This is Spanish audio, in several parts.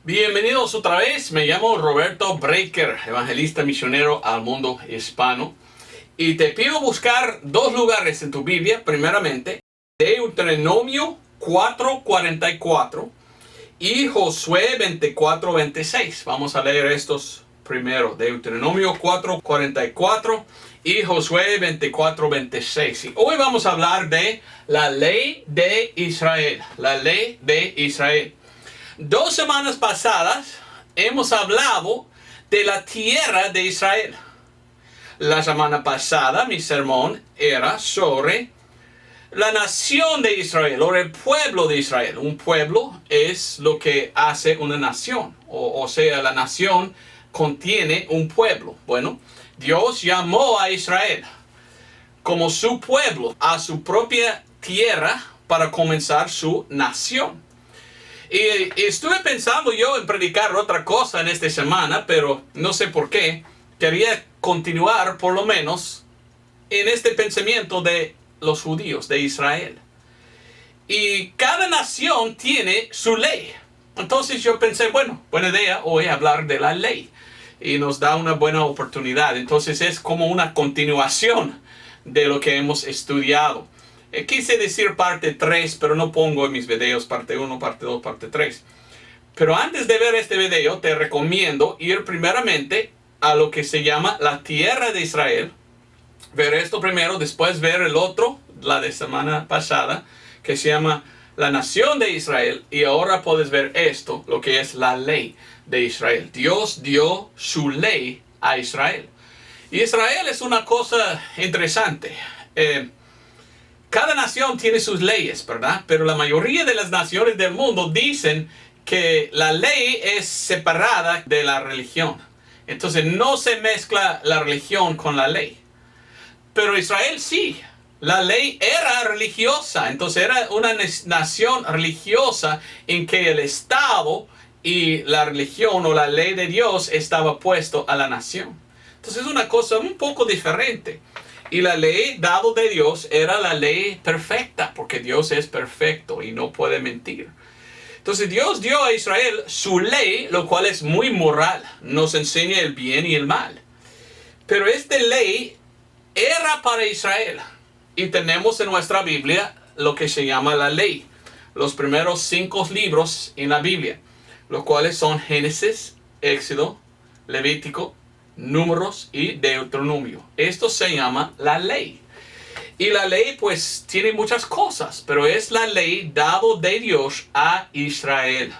Bienvenidos otra vez, me llamo Roberto Breaker, evangelista misionero al mundo hispano. Y te pido buscar dos lugares en tu Biblia, primeramente, Deuteronomio 4:44 y Josué 24:26. Vamos a leer estos primero, Deuteronomio 4:44 y Josué 24:26. Y hoy vamos a hablar de la ley de Israel, la ley de Israel. 2 semanas pasadas hemos hablado de la tierra de Israel. La semana pasada mi sermón era sobre la nación de Israel o el pueblo de Israel. Un pueblo es lo que hace una nación. O sea, la nación contiene un pueblo. Bueno, Dios llamó a Israel como su pueblo a su propia tierra para comenzar su nación. Y estuve pensando yo en predicar otra cosa en esta semana, pero no sé por qué. Quería continuar por lo menos en este pensamiento de los judíos de Israel. Y cada nación tiene su ley. Entonces yo pensé, bueno, buena idea hoy hablar de la ley. Y nos da una buena oportunidad. Entonces es como una continuación de lo que hemos estudiado. Quise decir parte 3, pero no pongo en mis videos parte 1, parte 2, parte 3. Pero antes de ver este video, te recomiendo ir primeramente a lo que se llama la tierra de Israel. Ver esto primero, después ver el otro, la de semana pasada, que se llama la nación de Israel. Y ahora puedes ver esto, lo que es la ley de Israel. Dios dio su ley a Israel. Y Israel es una cosa interesante. Cada nación tiene sus leyes, ¿verdad? Pero la mayoría de las naciones del mundo dicen que la ley es separada de la religión. Entonces no se mezcla la religión con la ley. Pero Israel sí. La ley era religiosa. Entonces era una nación religiosa en que el Estado y la religión o la ley de Dios estaba puesto a la nación. Entonces es una cosa un poco diferente. Y la ley dada de Dios era la ley perfecta, porque Dios es perfecto y no puede mentir. Entonces Dios dio a Israel su ley, lo cual es muy moral. Nos enseña el bien y el mal. Pero esta ley era para Israel. Y tenemos en nuestra Biblia lo que se llama la ley. Los primeros 5 libros en la Biblia, los cuales son Génesis, Éxodo, Levítico, Números y Deuteronomio. Esto se llama la ley. Y la ley pues tiene muchas cosas, pero es la ley dado de Dios a Israel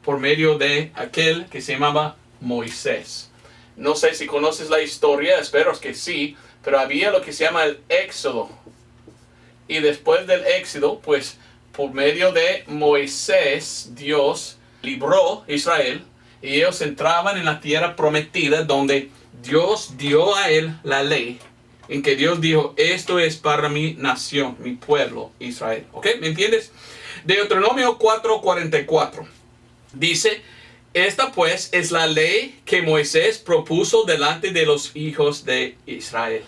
por medio de aquel que se llamaba Moisés. No sé si conoces la historia, espero que sí, pero había lo que se llama el Éxodo. Y después del Éxodo, pues por medio de Moisés, Dios libró a Israel. Y ellos entraban en la tierra prometida donde Dios dio a él la ley. En que Dios dijo, esto es para mi nación, mi pueblo, Israel. ¿Ok? ¿Me entiendes? Deuteronomio 4:44. Dice, esta pues es la ley que Moisés propuso delante de los hijos de Israel.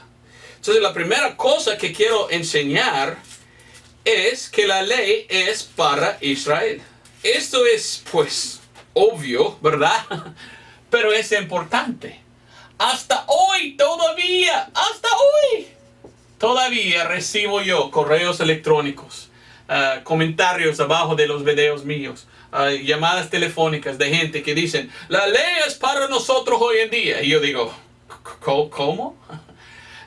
Entonces la primera cosa que quiero enseñar es que la ley es para Israel. Esto es pues obvio, ¿verdad? Pero es importante. Hasta hoy todavía recibo yo correos electrónicos, comentarios abajo de los videos míos, llamadas telefónicas de gente que dicen, la ley es para nosotros hoy en día. Y yo digo, ¿cómo?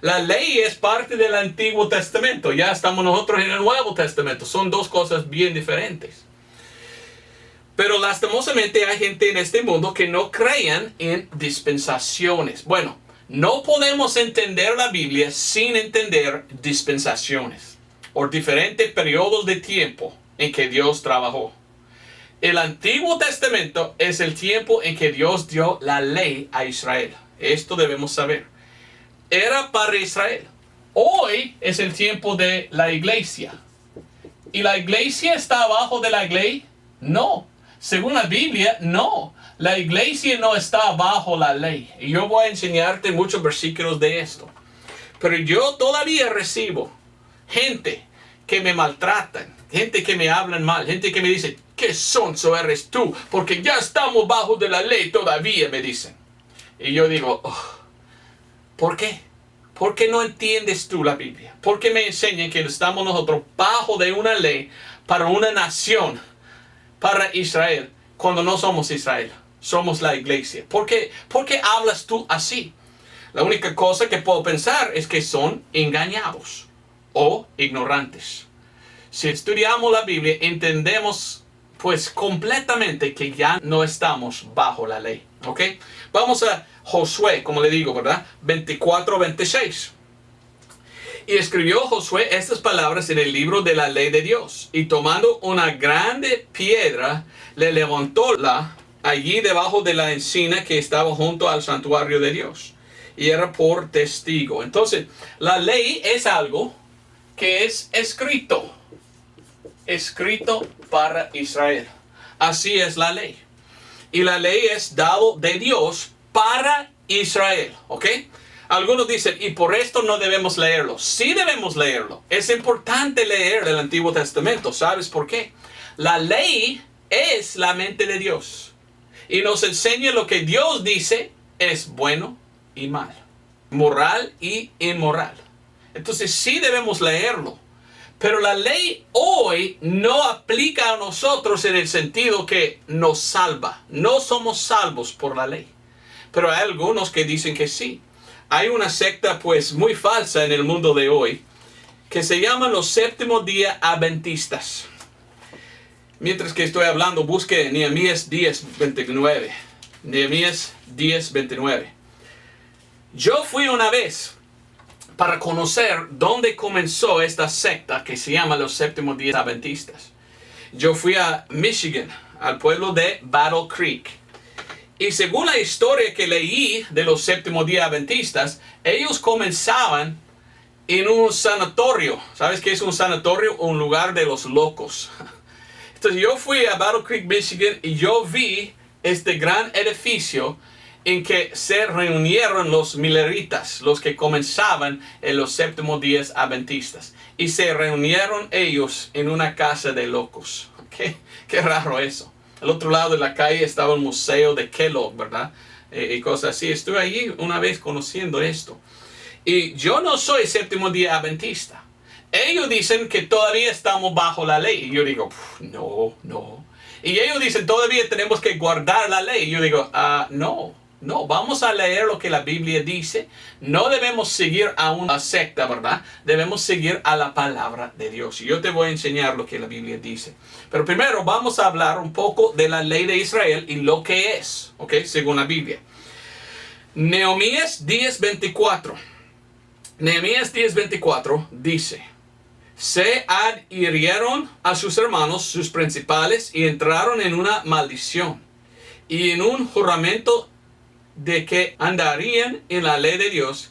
La ley es parte del Antiguo Testamento. Ya estamos nosotros en el Nuevo Testamento. Son dos cosas bien diferentes. Pero lastimosamente hay gente en este mundo que no crean en dispensaciones. Bueno, no podemos entender la Biblia sin entender dispensaciones o diferentes periodos de tiempo en que Dios trabajó. El Antiguo Testamento es el tiempo en que Dios dio la ley a Israel. Esto debemos saber. Era para Israel. Hoy es el tiempo de la iglesia. ¿Y la iglesia está abajo de la ley? No. Según la Biblia, no. La iglesia no está bajo la ley. Y yo voy a enseñarte muchos versículos de esto. Pero yo todavía recibo gente que me maltratan, gente que me hablan mal, gente que me dice, qué sonso eres tú, porque ya estamos bajo de la ley todavía, me dicen. Y yo digo, oh, ¿por qué? ¿Por qué no entiendes tú la Biblia? ¿Por qué me enseñan que estamos nosotros bajo de una ley para una nación, para Israel, cuando no somos Israel? Somos la iglesia. ¿Por qué hablas tú así? La única cosa que puedo pensar es que son engañados o ignorantes. Si estudiamos la Biblia, entendemos pues completamente que ya no estamos bajo la ley. ¿Ok? Vamos a Josué, como le digo, ¿verdad? 24-26. Y escribió Josué estas palabras en el libro de la ley de Dios. Y tomando una grande piedra, le levantóla allí debajo de la encina que estaba junto al santuario de Dios. Y era por testigo. Entonces, la ley es algo que es escrito. Escrito para Israel. Así es la ley. Y la ley es dado de Dios para Israel. ¿Ok? Algunos dicen, y por esto no debemos leerlo. Sí debemos leerlo. Es importante leer el Antiguo Testamento. ¿Sabes por qué? La ley es la mente de Dios. Y nos enseña lo que Dios dice es bueno y mal. Moral y inmoral. Entonces sí debemos leerlo. Pero la ley hoy no aplica a nosotros en el sentido que nos salva. No somos salvos por la ley. Pero hay algunos que dicen que sí. Hay una secta pues muy falsa en el mundo de hoy que se llaman los séptimo día adventistas. Mientras que estoy hablando, busque Nehemías 10:29. Nehemías 10:29. Yo fui una vez para conocer dónde comenzó esta secta que se llama los séptimos días adventistas. Yo fui a Michigan, al pueblo de Battle Creek. Y según la historia que leí de los séptimos días adventistas, ellos comenzaban en un sanatorio. ¿Sabes qué es un sanatorio? Un lugar de los locos. Entonces yo fui a Battle Creek, Michigan, y yo vi este gran edificio en que se reunieron los mileritas, los que comenzaban en los séptimos días adventistas. Y se reunieron ellos en una casa de locos. Qué raro eso. Al otro lado de la calle estaba el museo de Kellogg, ¿verdad? Y cosas así. Estuve allí una vez conociendo esto. Y yo no soy séptimo día adventista. Ellos dicen que todavía estamos bajo la ley. Y yo digo, no. Y ellos dicen, todavía tenemos que guardar la ley. Y yo digo, no, vamos a leer lo que la Biblia dice. No debemos seguir a una secta, ¿verdad? Debemos seguir a la palabra de Dios. Y yo te voy a enseñar lo que la Biblia dice. Pero primero vamos a hablar un poco de la ley de Israel y lo que es, ¿ok? Según la Biblia. Nehemías 10:24. Nehemías 10:24 dice: se adhirieron a sus hermanos, sus principales, y entraron en una maldición y en un juramento de que andarían en la ley de Dios,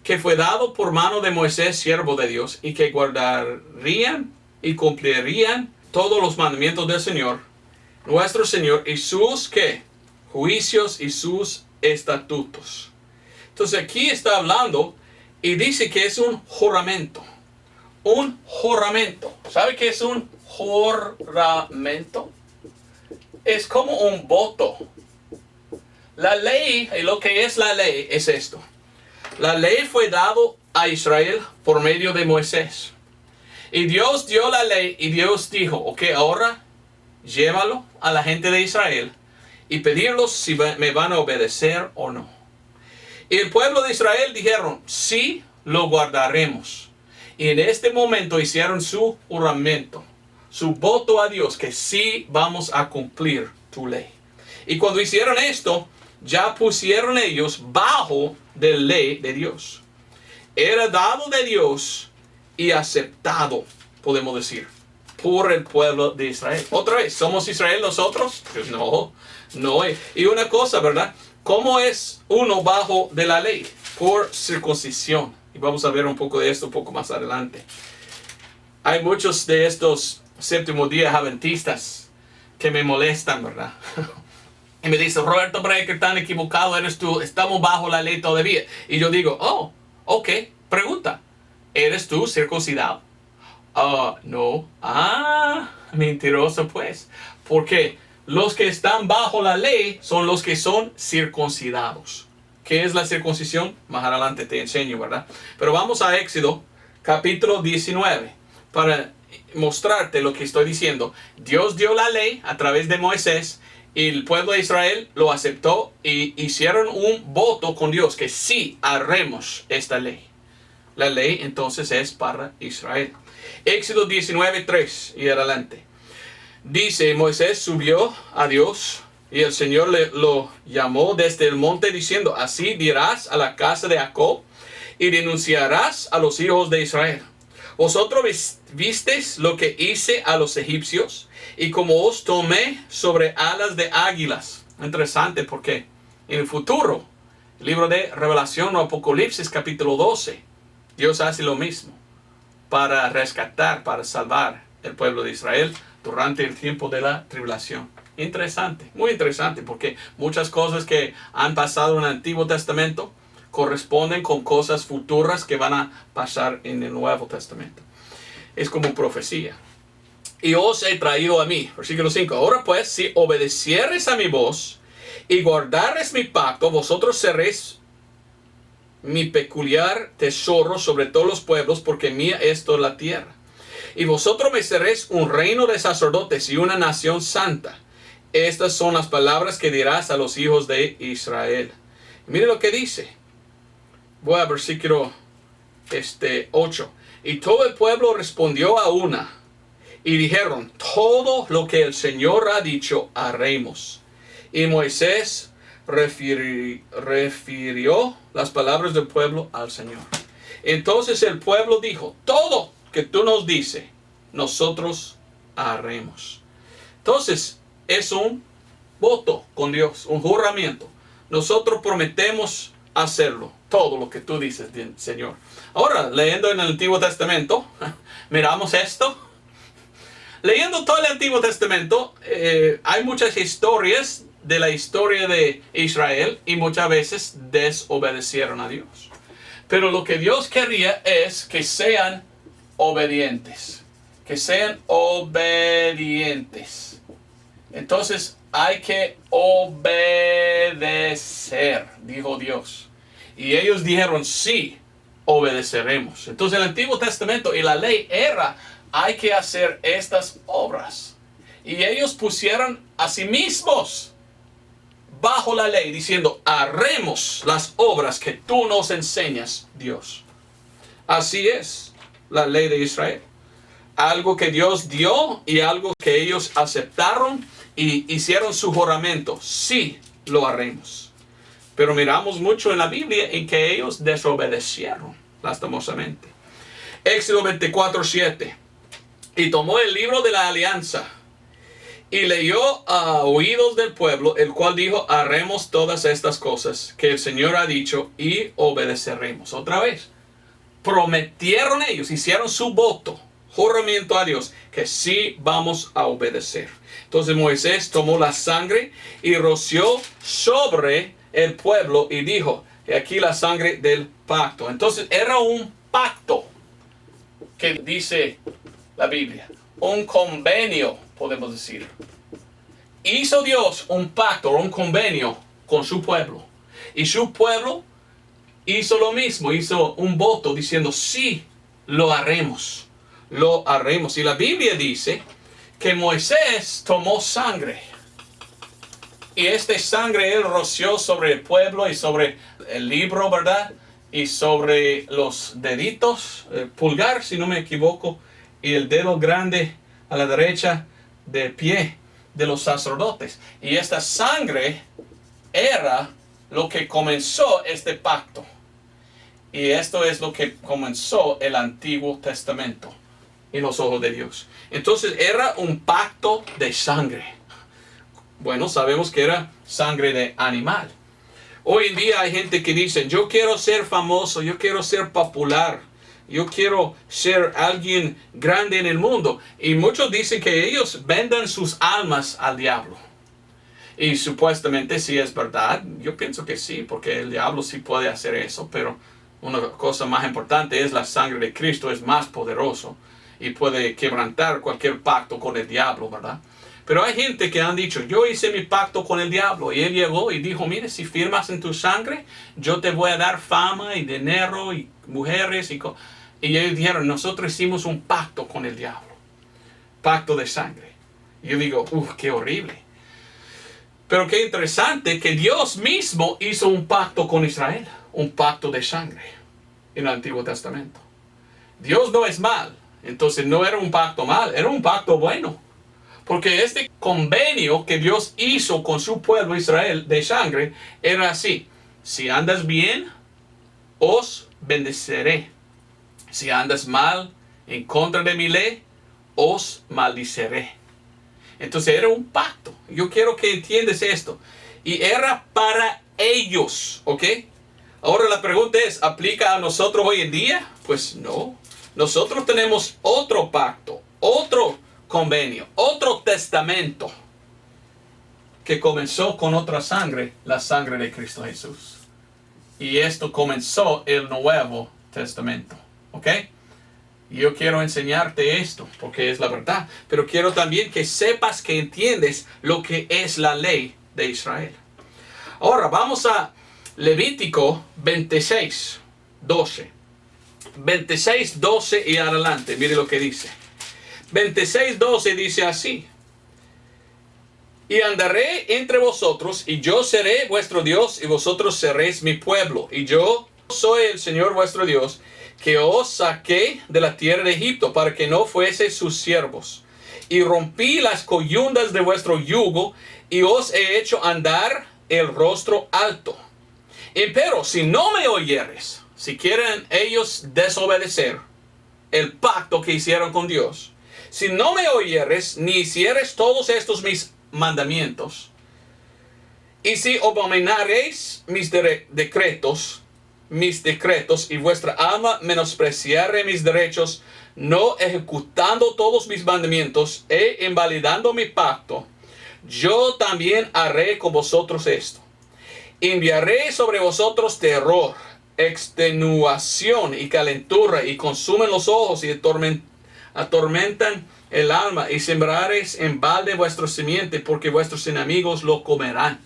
que fue dado por mano de Moisés, siervo de Dios, y que guardarían y cumplirían todos los mandamientos del Señor, nuestro Señor, y sus ¿qué? Juicios y sus estatutos. Entonces aquí está hablando y dice que es un juramento. Un juramento. ¿Sabe qué es un juramento? Es como un voto. La ley, y lo que es la ley, es esto. La ley fue dado a Israel por medio de Moisés. Y Dios dio la ley y Dios dijo, ok, ahora llévalo a la gente de Israel y pedirlos si me van a obedecer o no. Y el pueblo de Israel dijeron, sí, lo guardaremos. Y en este momento hicieron su juramento, su voto a Dios, que sí vamos a cumplir tu ley. Y cuando hicieron esto, ya pusieron ellos bajo de la ley de Dios. Era dado de Dios y aceptado, podemos decir, por el pueblo de Israel. Otra vez, ¿somos Israel nosotros? Pues no. Y una cosa, ¿verdad? ¿Cómo es uno bajo de la ley? Por circuncisión. Y vamos a ver un poco de esto un poco más adelante. Hay muchos de estos séptimos días adventistas que me molestan, ¿verdad? Y me dicen, Roberto Breaker, tan equivocado eres tú, estamos bajo la ley todavía. Y yo digo, ok, pregunta, ¿eres tú circuncidado? No. Mentiroso pues. Porque los que están bajo la ley son los que son circuncidados. ¿Qué es la circuncisión? Más adelante te enseño, ¿verdad? Pero vamos a Éxodo capítulo 19 para mostrarte lo que estoy diciendo. Dios dio la ley a través de Moisés y el pueblo de Israel lo aceptó y hicieron un voto con Dios que sí haremos esta ley. La ley entonces es para Israel. Éxodo 19:3 y adelante. Dice, Moisés subió a Dios y el Señor lo llamó desde el monte diciendo, así dirás a la casa de Jacob y denunciarás a los hijos de Israel. Vosotros visteis lo que hice a los egipcios y como os tomé sobre alas de águilas. Interesante porque en el futuro, el libro de Revelación o Apocalipsis capítulo 12, Dios hace lo mismo para rescatar, para salvar el pueblo de Israel durante el tiempo de la tribulación. Interesante, muy interesante, porque muchas cosas que han pasado en el Antiguo Testamento corresponden con cosas futuras que van a pasar en el Nuevo Testamento. Es como profecía. Y os he traído a mí, versículo 5. Ahora pues, si obedecieres a mi voz y guardares mi pacto, vosotros seréis mi peculiar tesoro sobre todos los pueblos, porque mía es toda la tierra. Y vosotros me seréis un reino de sacerdotes y una nación santa. Estas son las palabras que dirás a los hijos de Israel. Mire lo que dice. Voy a versículo 8. Y todo el pueblo respondió a una. Y dijeron, todo lo que el Señor ha dicho, haremos. Y Moisés refirió las palabras del pueblo al Señor. Entonces el pueblo dijo, todo que tú nos dices, nosotros haremos. Entonces es un voto con Dios, un juramento. Nosotros prometemos hacerlo, todo lo que tú dices, Señor. Ahora, leyendo en el Antiguo Testamento, miramos esto. Leyendo todo el Antiguo Testamento, hay muchas historias de la historia de Israel y muchas veces desobedecieron a Dios. Pero lo que Dios quería es que sean obedientes. Que sean obedientes. Entonces hay que obedecer, dijo Dios. Y ellos dijeron, sí, obedeceremos. Entonces el Antiguo Testamento y la ley era, hay que hacer estas obras. Y ellos pusieron a sí mismos bajo la ley, diciendo, haremos las obras que tú nos enseñas, Dios. Así es la ley de Israel. Algo que Dios dio y algo que ellos aceptaron y hicieron su juramento. Sí, lo haremos. Pero miramos mucho en la Biblia en que ellos desobedecieron lastimosamente. Éxodo 24:7. Y tomó el libro de la alianza y leyó a oídos del pueblo, el cual dijo, haremos todas estas cosas que el Señor ha dicho y obedeceremos. Otra vez, prometieron ellos, hicieron su voto, juramento a Dios, que sí vamos a obedecer. Entonces Moisés tomó la sangre y roció sobre el pueblo y dijo, y aquí la sangre del pacto. Entonces era un pacto que dice la Biblia, un convenio, podemos decir. Hizo Dios un pacto, un convenio con su pueblo. Y su pueblo hizo lo mismo, hizo un voto diciendo, sí, lo haremos. Lo haremos. Y la Biblia dice que Moisés tomó sangre. Y esta sangre él roció sobre el pueblo y sobre el libro, ¿verdad? Y sobre los deditos, el pulgar, si no me equivoco, y el dedo grande a la derecha del pie de los sacerdotes. Y esta sangre era lo que comenzó este pacto. Y esto es lo que comenzó el Antiguo Testamento en los ojos de Dios. Entonces era un pacto de sangre. Bueno, sabemos que era sangre de animal. Hoy en día hay gente que dice, yo quiero ser famoso, yo quiero ser popular. Yo quiero ser alguien grande en el mundo. Y muchos dicen que ellos vendan sus almas al diablo. Y supuestamente sí es verdad. Yo pienso que sí, porque el diablo sí puede hacer eso. Pero una cosa más importante es la sangre de Cristo. Es más poderoso y puede quebrantar cualquier pacto con el diablo, ¿verdad? Pero hay gente que han dicho, yo hice mi pacto con el diablo. Y él llegó y dijo, mire, si firmas en tu sangre, yo te voy a dar fama y dinero y mujeres. Y ellos dijeron, nosotros hicimos un pacto con el diablo. Pacto de sangre. Y yo digo, qué horrible. Pero qué interesante que Dios mismo hizo un pacto con Israel. Un pacto de sangre en el Antiguo Testamento. Dios no es mal. Entonces no era un pacto mal, era un pacto bueno. Porque este convenio que Dios hizo con su pueblo Israel de sangre era así. Si andas bien, os bendeciré. Si andas mal, en contra de mi ley, os maldiciré. Entonces era un pacto. Yo quiero que entiendas esto. Y era para ellos, ¿ok? Ahora la pregunta es, ¿aplica a nosotros hoy en día? Pues no. Nosotros tenemos otro pacto, otro convenio, otro testamento que comenzó con otra sangre, la sangre de Cristo Jesús. Y esto comenzó el Nuevo Testamento, ¿ok? Yo quiero enseñarte esto porque es la verdad, pero quiero también que sepas, que entiendes lo que es la ley de Israel. Ahora vamos a Levítico 26, 12. 26, 12 y adelante. Mire lo que dice. 26, 12 dice así. Y andaré entre vosotros, y yo seré vuestro Dios, y vosotros seréis mi pueblo. Y yo soy el Señor vuestro Dios, que os saqué de la tierra de Egipto, para que no fueseis sus siervos. Y rompí las coyundas de vuestro yugo, y os he hecho andar el rostro alto. Pero si no me oyeres, si quieren ellos desobedecer el pacto que hicieron con Dios, si no me oyeres ni hicieres todos estos mis mandamientos, y si abominareis mis decretos y vuestra alma menospreciare mis derechos, no ejecutando todos mis mandamientos e invalidando mi pacto, yo también haré con vosotros esto. Enviaré sobre vosotros terror, extenuación y calentura, y consumen los ojos y atormentan el alma, y sembraréis en balde vuestro simiente, porque vuestros enemigos lo comerán.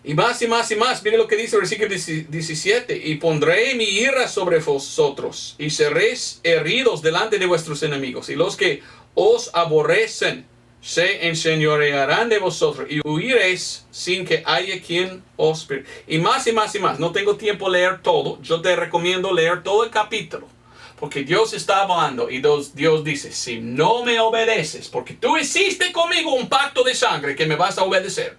Y más y más y más, mire lo que dice el versículo 17. Y pondré mi ira sobre vosotros, y seréis heridos delante de vuestros enemigos, y los que os aborrecen se enseñorearán de vosotros, y huiréis sin que haya quien os... Y más y más y más. No tengo tiempo de leer todo. Yo te recomiendo leer todo el capítulo, porque Dios está hablando, y Dios dice, si no me obedeces, porque tú hiciste conmigo un pacto de sangre que me vas a obedecer,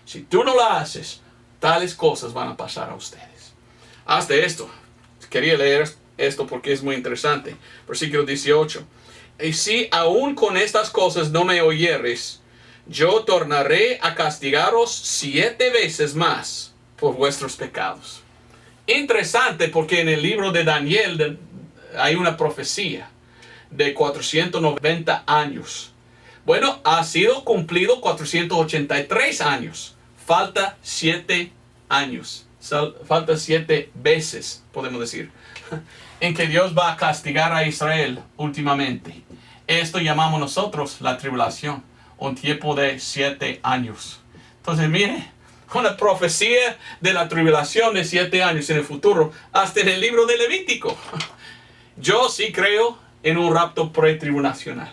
si tú no lo haces, tales cosas van a pasar a ustedes. Hasta esto. Quería leer esto porque es muy interesante. Versículo 18. Y si aún con estas cosas no me oyeres, yo tornaré a castigaros 7 veces más por vuestros pecados. Interesante, porque en el libro de Daniel hay una profecía de 490 años. Bueno, ha sido cumplido 483 años. Falta 7 años. Falta 7 veces, podemos decir, en que Dios va a castigar a Israel últimamente. Esto llamamos nosotros la tribulación, un tiempo de 7 años. Entonces, mire, una profecía de la tribulación de 7 años en el futuro, hasta en el libro de Levítico. Yo sí creo en un rapto pretribulacional.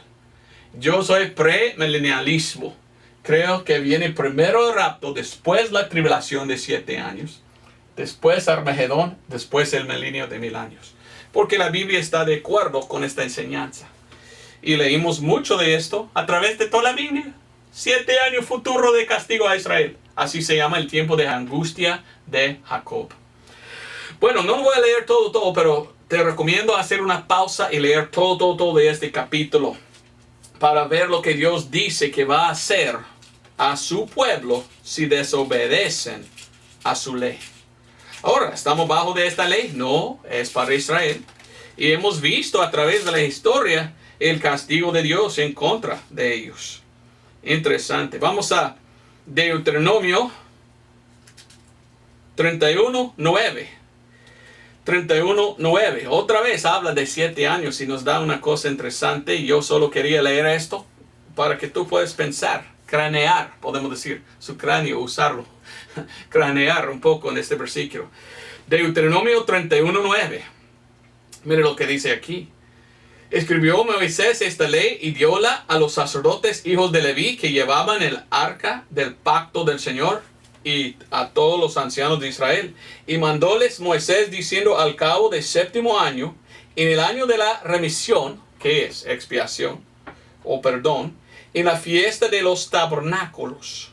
Yo soy premilenialismo. Creo que viene primero el rapto, después la tribulación de 7 años, después Armagedón, después el milenio de 1000 años. Porque la Biblia está de acuerdo con esta enseñanza. Y leímos mucho de esto a través de toda la Biblia. 7 años futuro de castigo a Israel. Así se llama el tiempo de angustia de Jacob. Bueno, no voy a leer todo, pero te recomiendo hacer una pausa y leer todo de este capítulo, para ver lo que Dios dice que va a hacer a su pueblo si desobedecen a su ley. Ahora, ¿estamos bajo de esta ley? No, es para Israel. Y hemos visto a través de la historia el castigo de Dios en contra de ellos. Interesante. Vamos a Deuteronomio 31:9. 31:9. Otra vez habla de 7 años y nos da una cosa interesante. Y yo solo quería leer esto para que tú puedas pensar cranear, podemos decir, su cráneo, usarlo, cranear un poco en este versículo. Deuteronomio 31:9. Mire lo que dice aquí. Escribió Moisés esta ley y dióla a los sacerdotes hijos de Leví que llevaban el arca del pacto del Señor y a todos los ancianos de Israel. Y mandóles Moisés diciendo al cabo del 7º año, en el año de la remisión, que es expiación o perdón, en la fiesta de los tabernáculos.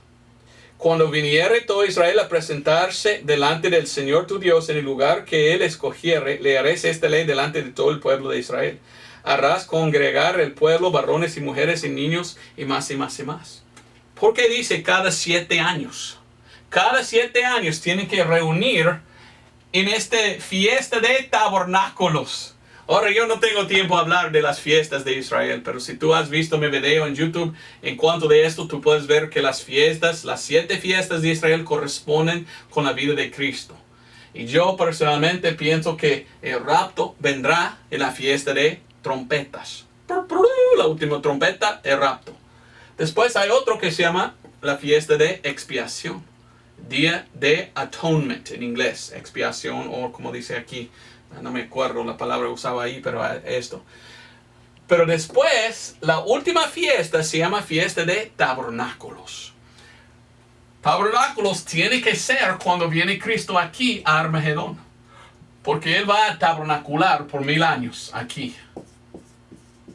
Cuando viniere todo Israel a presentarse delante del Señor tu Dios en el lugar que Él escogiere, le haréis esta ley delante de todo el pueblo de Israel. Harás congregar el pueblo, varones y mujeres y niños, y más y más y más. ¿Por qué dice cada 7 años? Cada 7 años tienen que reunir en esta fiesta de tabernáculos. Ahora, yo no tengo tiempo a hablar de las fiestas de Israel, pero si tú has visto mi video en YouTube en cuanto de esto, tú puedes ver que las 7 fiestas de Israel corresponden con la vida de Cristo. Y yo personalmente pienso que el rapto vendrá en la fiesta de trompetas. La última trompeta, el rapto. Después hay otro que se llama la fiesta de expiación. Día de atonement en inglés. Expiación, o como dice aquí. No me acuerdo la palabra usada ahí, pero esto. Pero después, la última fiesta se llama fiesta de tabernáculos. Tabernáculos tiene que ser cuando viene Cristo aquí a Armagedón. Porque Él va a tabernacular por 1000 años aquí.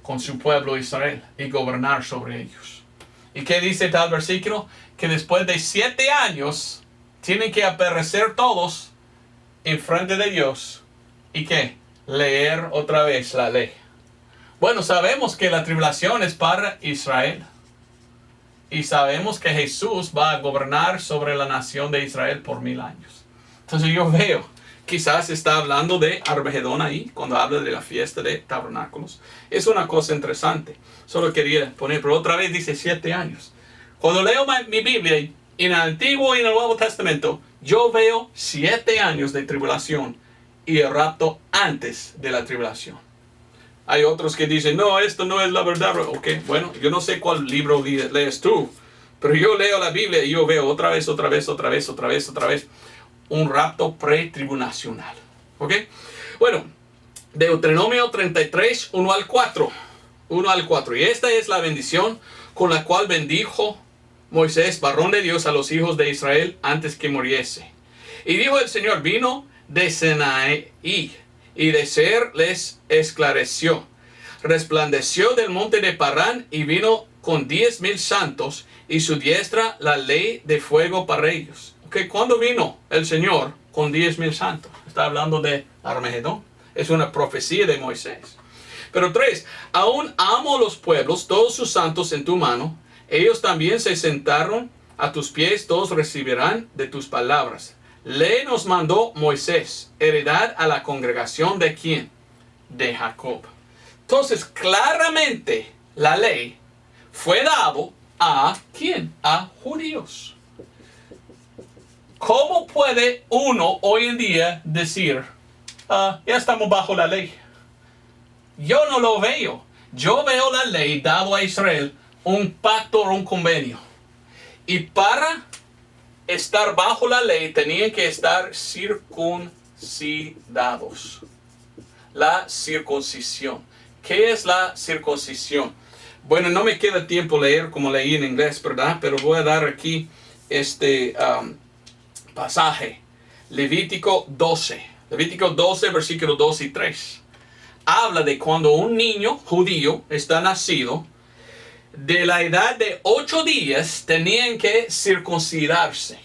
Con su pueblo Israel. Y gobernar sobre ellos. ¿Y qué dice tal versículo? Que después de 7 años tienen que aparecer todos en frente de Dios. ¿Y qué? Leer otra vez la ley. Bueno, sabemos que la tribulación es para Israel. Y sabemos que Jesús va a gobernar sobre la nación de Israel por 1000 años. Entonces yo veo, quizás está hablando de Armagedón ahí, cuando habla de la fiesta de tabernáculos. Es una cosa interesante. Solo quería poner, pero otra vez dice 7 años. Cuando leo mi Biblia, en el Antiguo y en el Nuevo Testamento, yo veo 7 años de tribulación y el rapto antes de la tribulación. Hay otros que dicen, no, esto no es la verdad. Ok, bueno, yo no sé cuál libro lees tú, pero yo leo la Biblia y yo veo otra vez un rapto pretribulacional. Ok, bueno, Deuteronomio 33, 1 al 4. 1 al 4. Y esta es la bendición con la cual bendijo Moisés, varón de Dios, a los hijos de Israel antes que muriese. Y dijo el Señor, vino de Sinaí, y de Seir les esclareció. Resplandeció del monte de Parán, y vino con 10,000 santos, y su diestra la ley de fuego para ellos. Okay, ¿cuándo vino el Señor con 10,000 santos? Está hablando de Armagedón. Es una profecía de Moisés. Pero 3, aún amo los pueblos, todos sus santos en tu mano. Ellos también se sentaron a tus pies, todos recibirán de tus palabras. Ley nos mandó Moisés, heredad a la congregación de ¿quién? De Jacob. Entonces, claramente, la ley fue dado a ¿quién? A judíos. ¿Cómo puede uno hoy en día decir, ya estamos bajo la ley? Yo no lo veo. Yo veo la ley dado a Israel, un pacto o un convenio. Y para estar bajo la ley tenían que estar circuncidados. La circuncisión. ¿Qué es la circuncisión? Bueno, no me queda tiempo leer como leí en inglés, ¿verdad? Pero voy a dar aquí este pasaje. Levítico 12. Levítico 12, versículos 2 y 3. Habla de cuando un niño judío está nacido, de la edad de 8 días tenían que circuncidarse.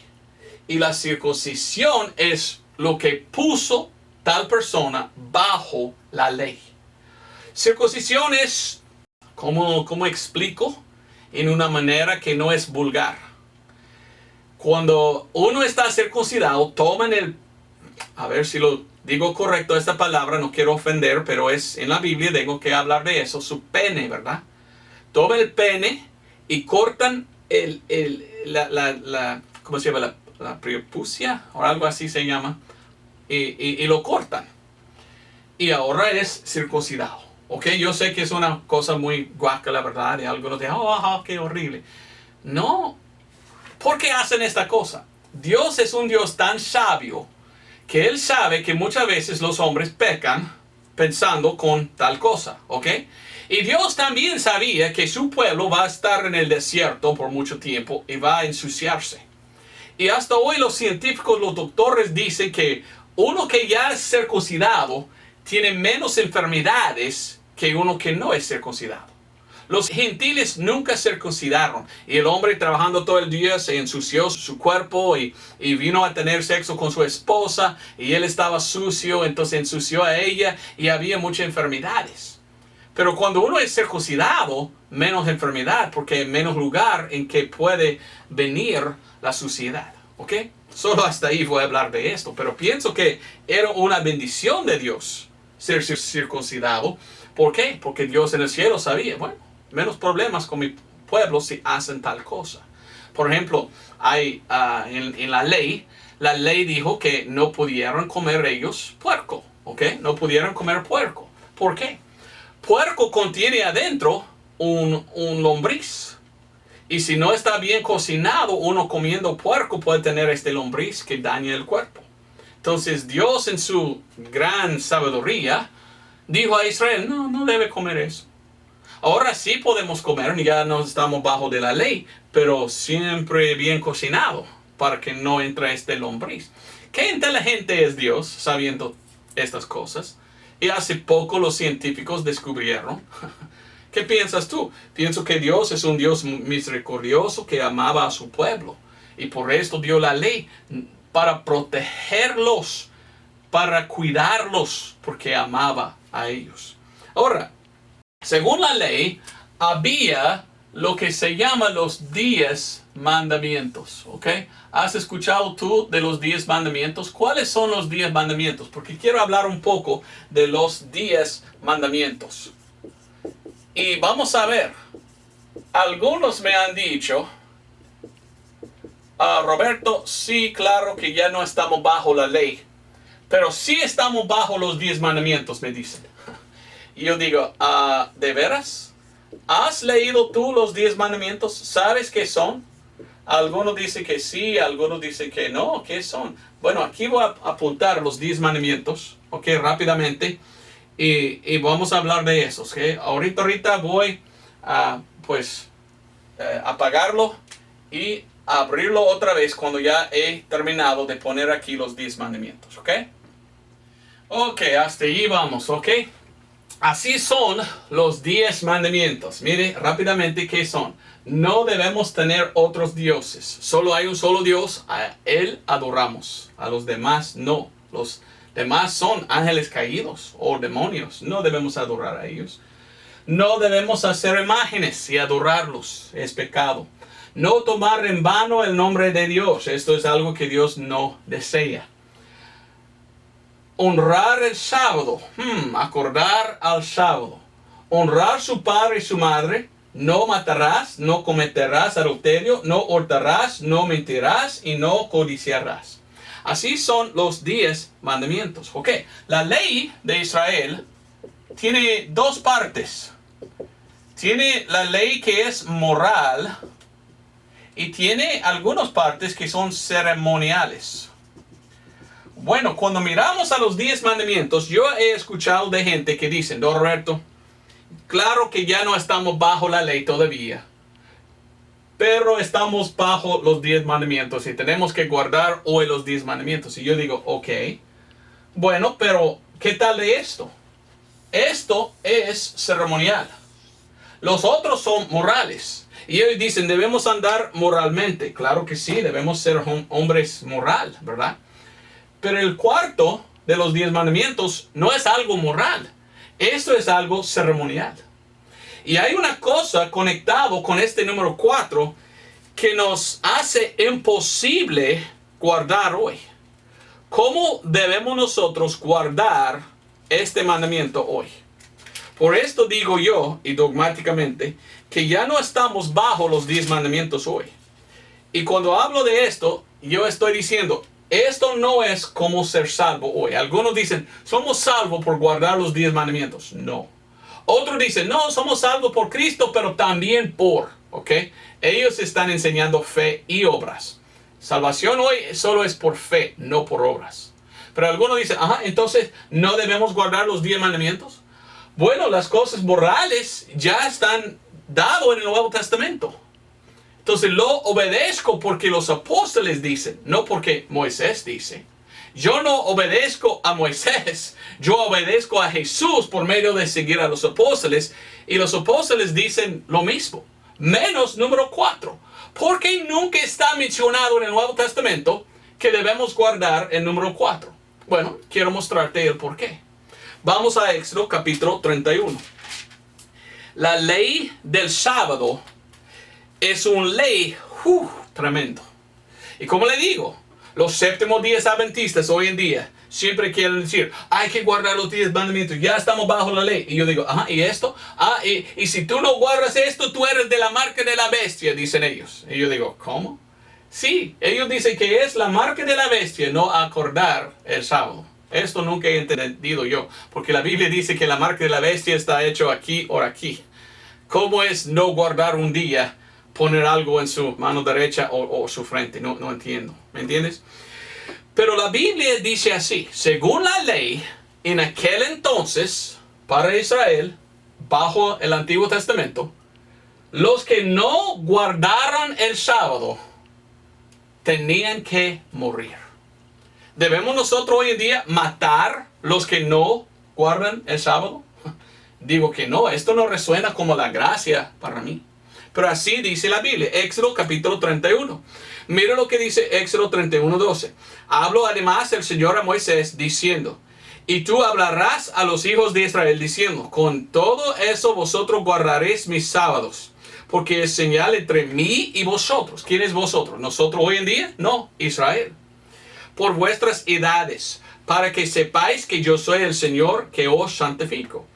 Y la circuncisión es lo que puso tal persona bajo la ley. Circuncisión es, ¿cómo explico? En una manera que no es vulgar. Cuando uno está circuncidado, toman a ver si lo digo correcto esta palabra, no quiero ofender, pero es en la Biblia, tengo que hablar de eso, su pene, ¿verdad? Toman el pene y cortan ¿cómo se llama? La prepucia, o algo así se llama, y lo cortan. Y ahora es circuncidado. Ok, yo sé que es una cosa muy guaca, la verdad, y algunos dicen, qué horrible. No. ¿Por qué hacen esta cosa? Dios es un Dios tan sabio que Él sabe que muchas veces los hombres pecan pensando con tal cosa, ¿ok? Y Dios también sabía que su pueblo va a estar en el desierto por mucho tiempo y va a ensuciarse. Y hasta hoy los científicos, los doctores dicen que uno que ya es circuncidado tiene menos enfermedades que uno que no es circuncidado. Los gentiles nunca circuncidaron y el hombre trabajando todo el día se ensució su cuerpo y vino a tener sexo con su esposa y él estaba sucio, entonces ensució a ella y había muchas enfermedades. Pero cuando uno es circuncidado, menos enfermedad porque hay menos lugar en que puede venir la suciedad, ¿ok? Solo hasta ahí voy a hablar de esto, pero pienso que era una bendición de Dios ser circuncidado. ¿Por qué? Porque Dios en el cielo sabía, bueno, menos problemas con mi pueblo si hacen tal cosa. Por ejemplo, hay en la ley dijo que no pudieran comer ellos puerco, ¿ok? No pudieran comer puerco. ¿Por qué? Puerco contiene adentro un lombriz. Y si no está bien cocinado, uno comiendo puerco puede tener este lombriz que daña el cuerpo. Entonces Dios en su gran sabiduría dijo a Israel, no debe comer eso. Ahora sí podemos comer, ya no estamos bajo de la ley, pero siempre bien cocinado para que no entre este lombriz. Qué inteligente es Dios sabiendo estas cosas. Y hace poco los científicos descubrieron. ¿Qué piensas tú? Pienso que Dios es un Dios misericordioso que amaba a su pueblo. Y por esto dio la ley para protegerlos, para cuidarlos, porque amaba a ellos. Ahora, según la ley, había lo que se llama los 10 mandamientos, ¿ok? ¿Has escuchado tú de los 10 mandamientos? ¿Cuáles son los 10 mandamientos? Porque quiero hablar un poco de los 10 mandamientos. Y vamos a ver, algunos me han dicho, Roberto, sí, claro que ya no estamos bajo la ley, pero sí estamos bajo los 10 mandamientos, me dicen. Y yo digo, ¿de veras? ¿Has leído tú los 10 mandamientos? ¿Sabes qué son? Algunos dicen que sí, algunos dicen que no. ¿Qué son? Bueno, aquí voy a apuntar los 10 mandamientos, ok, rápidamente. Y vamos a hablar de esos, ¿ok? Ahorita voy a, apagarlo y abrirlo otra vez cuando ya he terminado de poner aquí los 10 mandamientos, ¿ok? Ok, hasta ahí vamos, ¿ok? Así son los 10 mandamientos. Mire rápidamente qué son. No debemos tener otros dioses. Solo hay un solo Dios. A Él adoramos. A los demás no. Los demás son ángeles caídos o demonios. No debemos adorar a ellos. No debemos hacer imágenes y adorarlos. Es pecado. No tomar en vano el nombre de Dios. Esto es algo que Dios no desea. Honrar el sábado. Acordar al sábado. Honrar su padre y su madre. No matarás, no cometerás adulterio, no hurtarás, no mentirás y no codiciarás. Así son los 10 mandamientos. Ok, la ley de Israel tiene dos partes. Tiene la ley que es moral y tiene algunas partes que son ceremoniales. Bueno, cuando miramos a los 10 mandamientos, yo he escuchado de gente que dicen, Don Roberto, claro que ya no estamos bajo la ley todavía, pero estamos bajo los 10 mandamientos y tenemos que guardar hoy los 10 mandamientos. Y yo digo, ok, bueno, pero ¿qué tal de esto? Esto es ceremonial. Los otros son morales. Y ellos dicen, debemos andar moralmente. Claro que sí, debemos ser hombres moral, ¿verdad? Pero el cuarto de los 10 mandamientos no es algo moral. Esto es algo ceremonial. Y hay una cosa conectado con este número 4 que nos hace imposible guardar hoy. ¿Cómo debemos nosotros guardar este mandamiento hoy? Por esto digo yo, y dogmáticamente, que ya no estamos bajo los 10 mandamientos hoy. Y cuando hablo de esto, yo estoy diciendo, esto no es como ser salvo hoy. Algunos dicen, somos salvos por guardar los 10 mandamientos. No. Otros dicen, no, somos salvos por Cristo, pero también por. ¿ok? Ellos están enseñando fe y obras. Salvación hoy solo es por fe, no por obras. Pero algunos dicen, ajá, entonces no debemos guardar los 10 mandamientos. Bueno, las cosas morales ya están dadas en el Nuevo Testamento. Entonces lo obedezco porque los apóstoles dicen, no porque Moisés dice. Yo no obedezco a Moisés, yo obedezco a Jesús por medio de seguir a los apóstoles. Y los apóstoles dicen lo mismo, menos número 4. Porque nunca está mencionado en el Nuevo Testamento que debemos guardar el número 4. Bueno, quiero mostrarte el por qué. Vamos a Éxodo capítulo 31. La ley del sábado es una ley tremendo. Y como le digo, los séptimos días adventistas hoy en día siempre quieren decir, hay que guardar los 10 mandamientos, ya estamos bajo la ley. Y yo digo, ajá, ¿y esto? Y si tú no guardas esto, tú eres de la marca de la bestia, dicen ellos. Y yo digo, ¿cómo? Sí, ellos dicen que es la marca de la bestia no acordar el sábado. Esto nunca he entendido yo, porque la Biblia dice que la marca de la bestia está hecho aquí o aquí. ¿Cómo es no guardar un día, poner algo en su mano derecha o su frente? No entiendo, ¿me entiendes? Pero la Biblia dice así, según la ley, en aquel entonces, para Israel, bajo el Antiguo Testamento, los que no guardaron el sábado tenían que morir. ¿Debemos nosotros hoy en día matar los que no guardan el sábado? Digo que no, esto no resuena como la gracia para mí. Pero así dice la Biblia, Éxodo capítulo 31. Mira lo que dice Éxodo 31:12. Habló además el Señor a Moisés diciendo, y tú hablarás a los hijos de Israel diciendo, con todo eso vosotros guardaréis mis sábados, porque es señal entre mí y vosotros. ¿Quién es vosotros? ¿Nosotros hoy en día? No, Israel. Por vuestras edades, para que sepáis que yo soy el Señor que os santifico.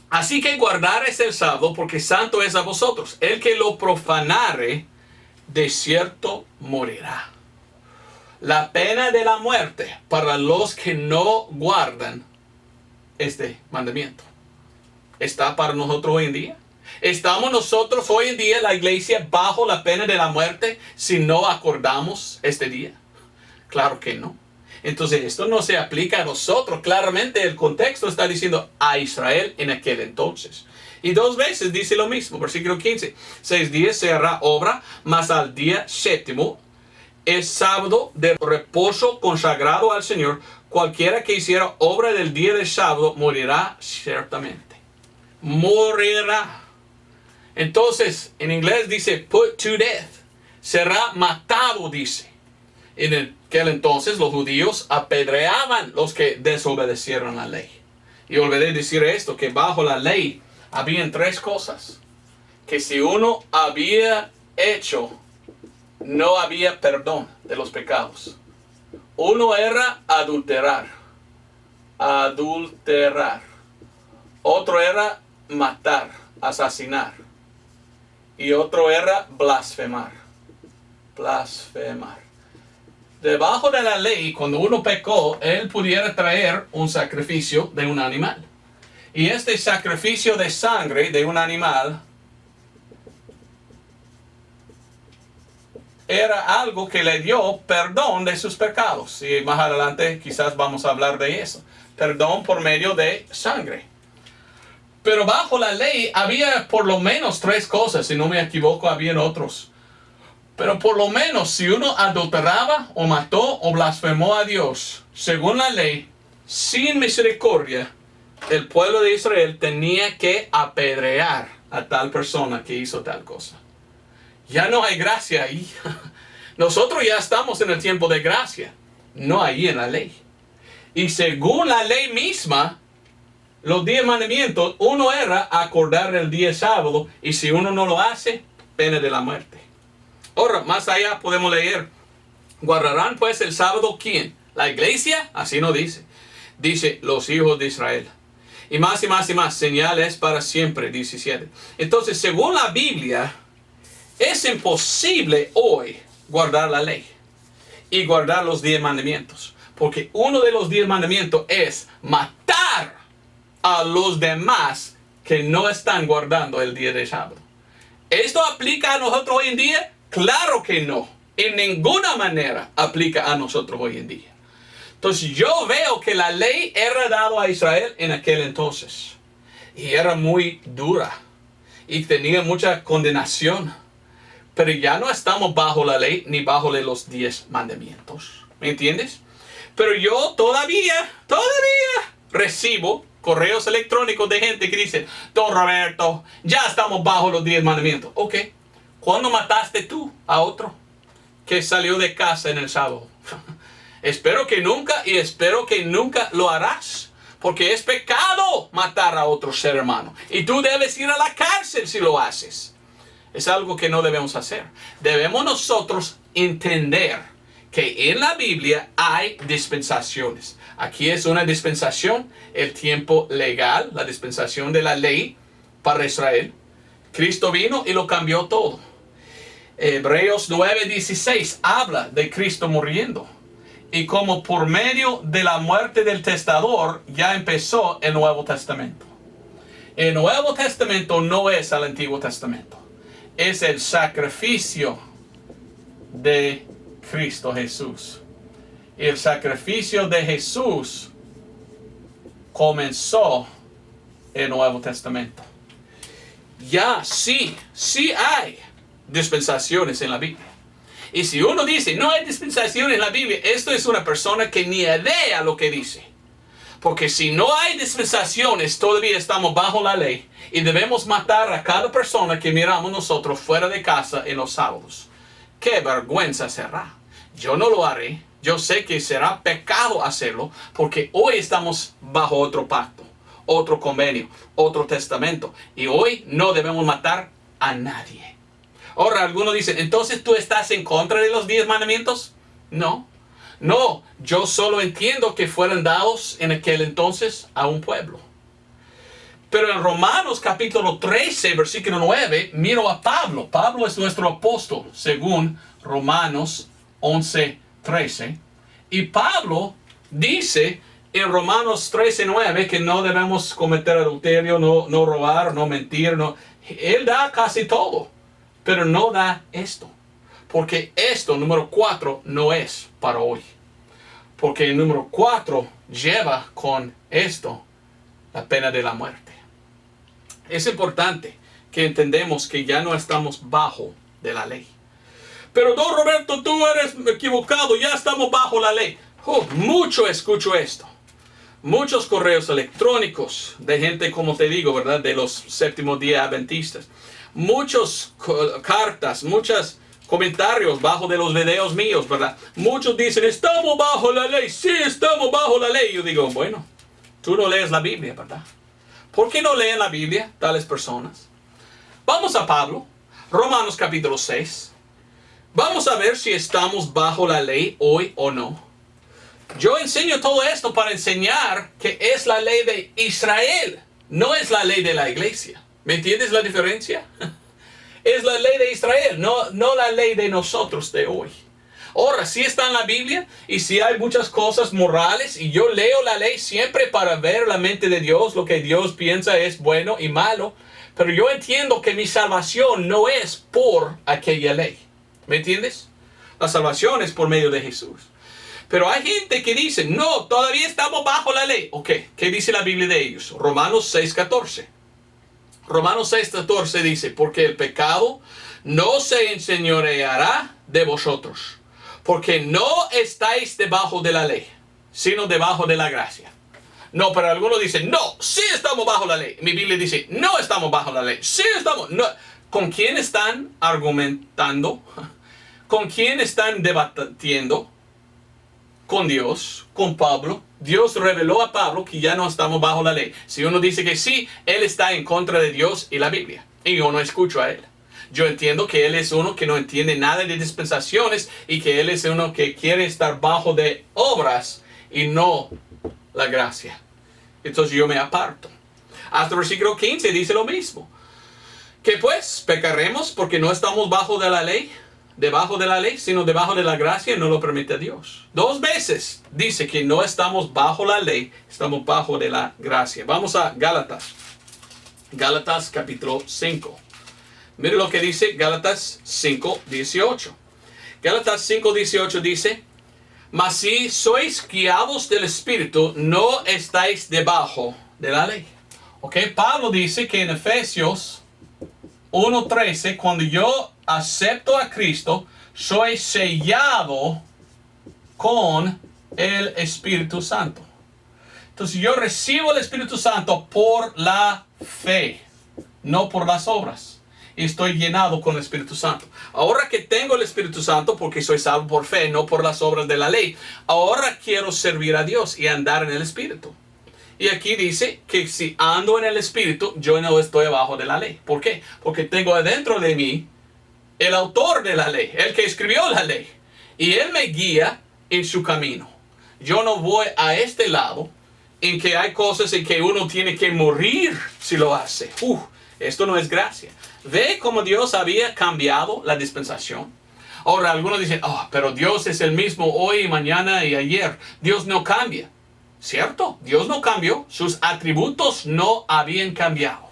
Así que guardaréis el sábado, porque santo es a vosotros. El que lo profanare, de cierto morirá. La pena de la muerte para los que no guardan este mandamiento está para nosotros hoy en día. ¿Estamos nosotros hoy en día, la iglesia, bajo la pena de la muerte si no acordamos este día? Claro que no. Entonces esto no se aplica a nosotros. Claramente el contexto está diciendo a Israel en aquel entonces. Y 2 veces dice lo mismo. Versículo 15. 6 días se hará obra, mas al día séptimo es sábado de reposo consagrado al Señor. Cualquiera que hiciera obra del día del sábado morirá ciertamente. Morirá. Entonces en inglés dice put to death. Será matado, dice. En aquel entonces los judíos apedreaban los que desobedecieron la ley. Y olvidé decir esto, que bajo la ley habían 3 cosas que si uno había hecho, no había perdón de los pecados. Uno era adulterar. Otro era matar, asesinar. Y otro era blasfemar. Debajo de la ley, cuando uno pecó, él pudiera traer un sacrificio de un animal. Y este sacrificio de sangre de un animal era algo que le dio perdón de sus pecados. Y más adelante quizás vamos a hablar de eso. Perdón por medio de sangre. Pero bajo la ley había por lo menos 3 cosas. Si no me equivoco, habían otros. Pero por lo menos si uno adulteraba o mató o blasfemó a Dios, según la ley, sin misericordia, el pueblo de Israel tenía que apedrear a tal persona que hizo tal cosa. Ya no hay gracia ahí. Nosotros ya estamos en el tiempo de gracia, no ahí en la ley. Y según la ley misma, los 10 mandamientos, uno era acordar el día sábado, y si uno no lo hace, pena de la muerte. Ahora, más allá podemos leer, guardarán pues el sábado, ¿quién? ¿La iglesia? Así no dice. Dice, los hijos de Israel. Y más, señales para siempre, 17. Entonces, según la Biblia, es imposible hoy guardar la ley y guardar los 10 mandamientos. Porque uno de los 10 mandamientos es matar a los demás que no están guardando el día de sábado. ¿Esto aplica a nosotros hoy en día? Claro que no. En ninguna manera aplica a nosotros hoy en día. Entonces yo veo que la ley era dada a Israel en aquel entonces. Y era muy dura. Y tenía mucha condenación. Pero ya no estamos bajo la ley ni bajo los 10 mandamientos. ¿Me entiendes? Pero yo todavía recibo correos electrónicos de gente que dice, Don Roberto, ya estamos bajo los 10 mandamientos. Ok. ¿Cuándo mataste tú a otro que salió de casa en el sábado? Espero que nunca, y espero que nunca lo harás. Porque es pecado matar a otro ser humano. Y tú debes ir a la cárcel si lo haces. Es algo que no debemos hacer. Debemos nosotros entender que en la Biblia hay dispensaciones. Aquí es una dispensación, el tiempo legal, la dispensación de la ley para Israel. Cristo vino y lo cambió todo. Hebreos 9:16 habla de Cristo muriendo. Y como por medio de la muerte del testador ya empezó el Nuevo Testamento. El Nuevo Testamento no es el Antiguo Testamento. Es el sacrificio de Cristo Jesús. El sacrificio de Jesús comenzó el Nuevo Testamento. Ya sí hay dispensaciones en la Biblia. Y si uno dice, no hay dispensaciones en la Biblia, esto es una persona que ni idea lo que dice. Porque si no hay dispensaciones, todavía estamos bajo la ley. Y debemos matar a cada persona que miramos nosotros fuera de casa en los sábados. ¡Qué vergüenza será! Yo no lo haré. Yo sé que será pecado hacerlo. Porque hoy estamos bajo otro pacto, otro convenio, otro testamento. Y hoy no debemos matar a nadie. Ahora, algunos dicen, ¿entonces tú estás en contra de los 10 mandamientos? No, yo solo entiendo que fueron dados en aquel entonces a un pueblo. Pero en Romanos capítulo 13, versículo 9, miro a Pablo. Pablo es nuestro apóstol, según Romanos 11:13. Y Pablo dice en Romanos 13:9 que no debemos cometer adulterio, no robar, no mentir. Él da casi todo. Pero no da esto. Porque esto, número 4, no es para hoy. Porque el número 4 lleva con esto la pena de la muerte. Es importante que entendamos que ya no estamos bajo de la ley. Pero Don Roberto, tú eres equivocado, ya estamos bajo la ley. Mucho escucho esto. Muchos correos electrónicos de gente, como te digo, ¿verdad? De los séptimos día adventistas. Muchas cartas, muchos comentarios bajo de los videos míos, ¿verdad? Muchos dicen, estamos bajo la ley. Sí, estamos bajo la ley. Yo digo, bueno, tú no lees la Biblia, ¿verdad? ¿Por qué no leen la Biblia tales personas? Vamos a Pablo, Romanos capítulo 6. Vamos a ver si estamos bajo la ley hoy o no. Yo enseño todo esto para enseñar que es la ley de Israel, no es la ley de la iglesia. ¿Me entiendes la diferencia? Es la ley de Israel, no la ley de nosotros de hoy. Ahora, sí está en la Biblia y sí hay muchas cosas morales y yo leo la ley siempre para ver la mente de Dios, lo que Dios piensa es bueno y malo. Pero yo entiendo que mi salvación no es por aquella ley. ¿Me entiendes? La salvación es por medio de Jesús. Pero hay gente que dice, no, todavía estamos bajo la ley. Ok, ¿qué dice la Biblia de ellos? Romanos 6:14. Romanos 6:14 dice, porque el pecado no se enseñoreará de vosotros, porque no estáis debajo de la ley, sino debajo de la gracia. No, pero algunos dicen, no, sí estamos bajo la ley. Mi Biblia dice, no estamos bajo la ley, sí estamos. No. ¿Con quién están argumentando? ¿Con quién están debatiendo? Con Dios, con Pablo. Dios reveló a Pablo que ya no estamos bajo la ley. Si uno dice que sí, él está en contra de Dios y la Biblia. Y yo no escucho a él. Yo entiendo que él es uno que no entiende nada de dispensaciones y que él es uno que quiere estar bajo de obras y no la gracia. Entonces yo me aparto. Hasta el versículo 15 dice lo mismo. Que pues pecaremos porque no estamos bajo de la ley, debajo de la ley, sino debajo de la gracia, no lo permite Dios. 2 veces dice que no estamos bajo la ley, estamos bajo de la gracia. Vamos a Gálatas. Gálatas capítulo 5. Mire lo que dice Gálatas 5:18. Gálatas 5:18 dice, mas si sois guiados del Espíritu, no estáis debajo de la ley. Ok, Pablo dice que en Efesios 1:13, cuando yo acepto a Cristo, soy sellado con el Espíritu Santo. Entonces yo recibo el Espíritu Santo por la fe, no por las obras. Y estoy llenado con el Espíritu Santo. Ahora que tengo el Espíritu Santo, porque soy salvo por fe, no por las obras de la ley, ahora quiero servir a Dios y andar en el Espíritu. Y aquí dice que si ando en el Espíritu, yo no estoy abajo de la ley. ¿Por qué? Porque tengo adentro de mí el autor de la ley, el que escribió la ley. Y Él me guía en su camino. Yo no voy a este lado en que hay cosas en que uno tiene que morir si lo hace. Esto no es gracia. ¿Ve cómo Dios había cambiado la dispensación? Ahora algunos dicen, pero Dios es el mismo hoy, mañana y ayer. Dios no cambia. ¿Cierto? Dios no cambió. Sus atributos no habían cambiado.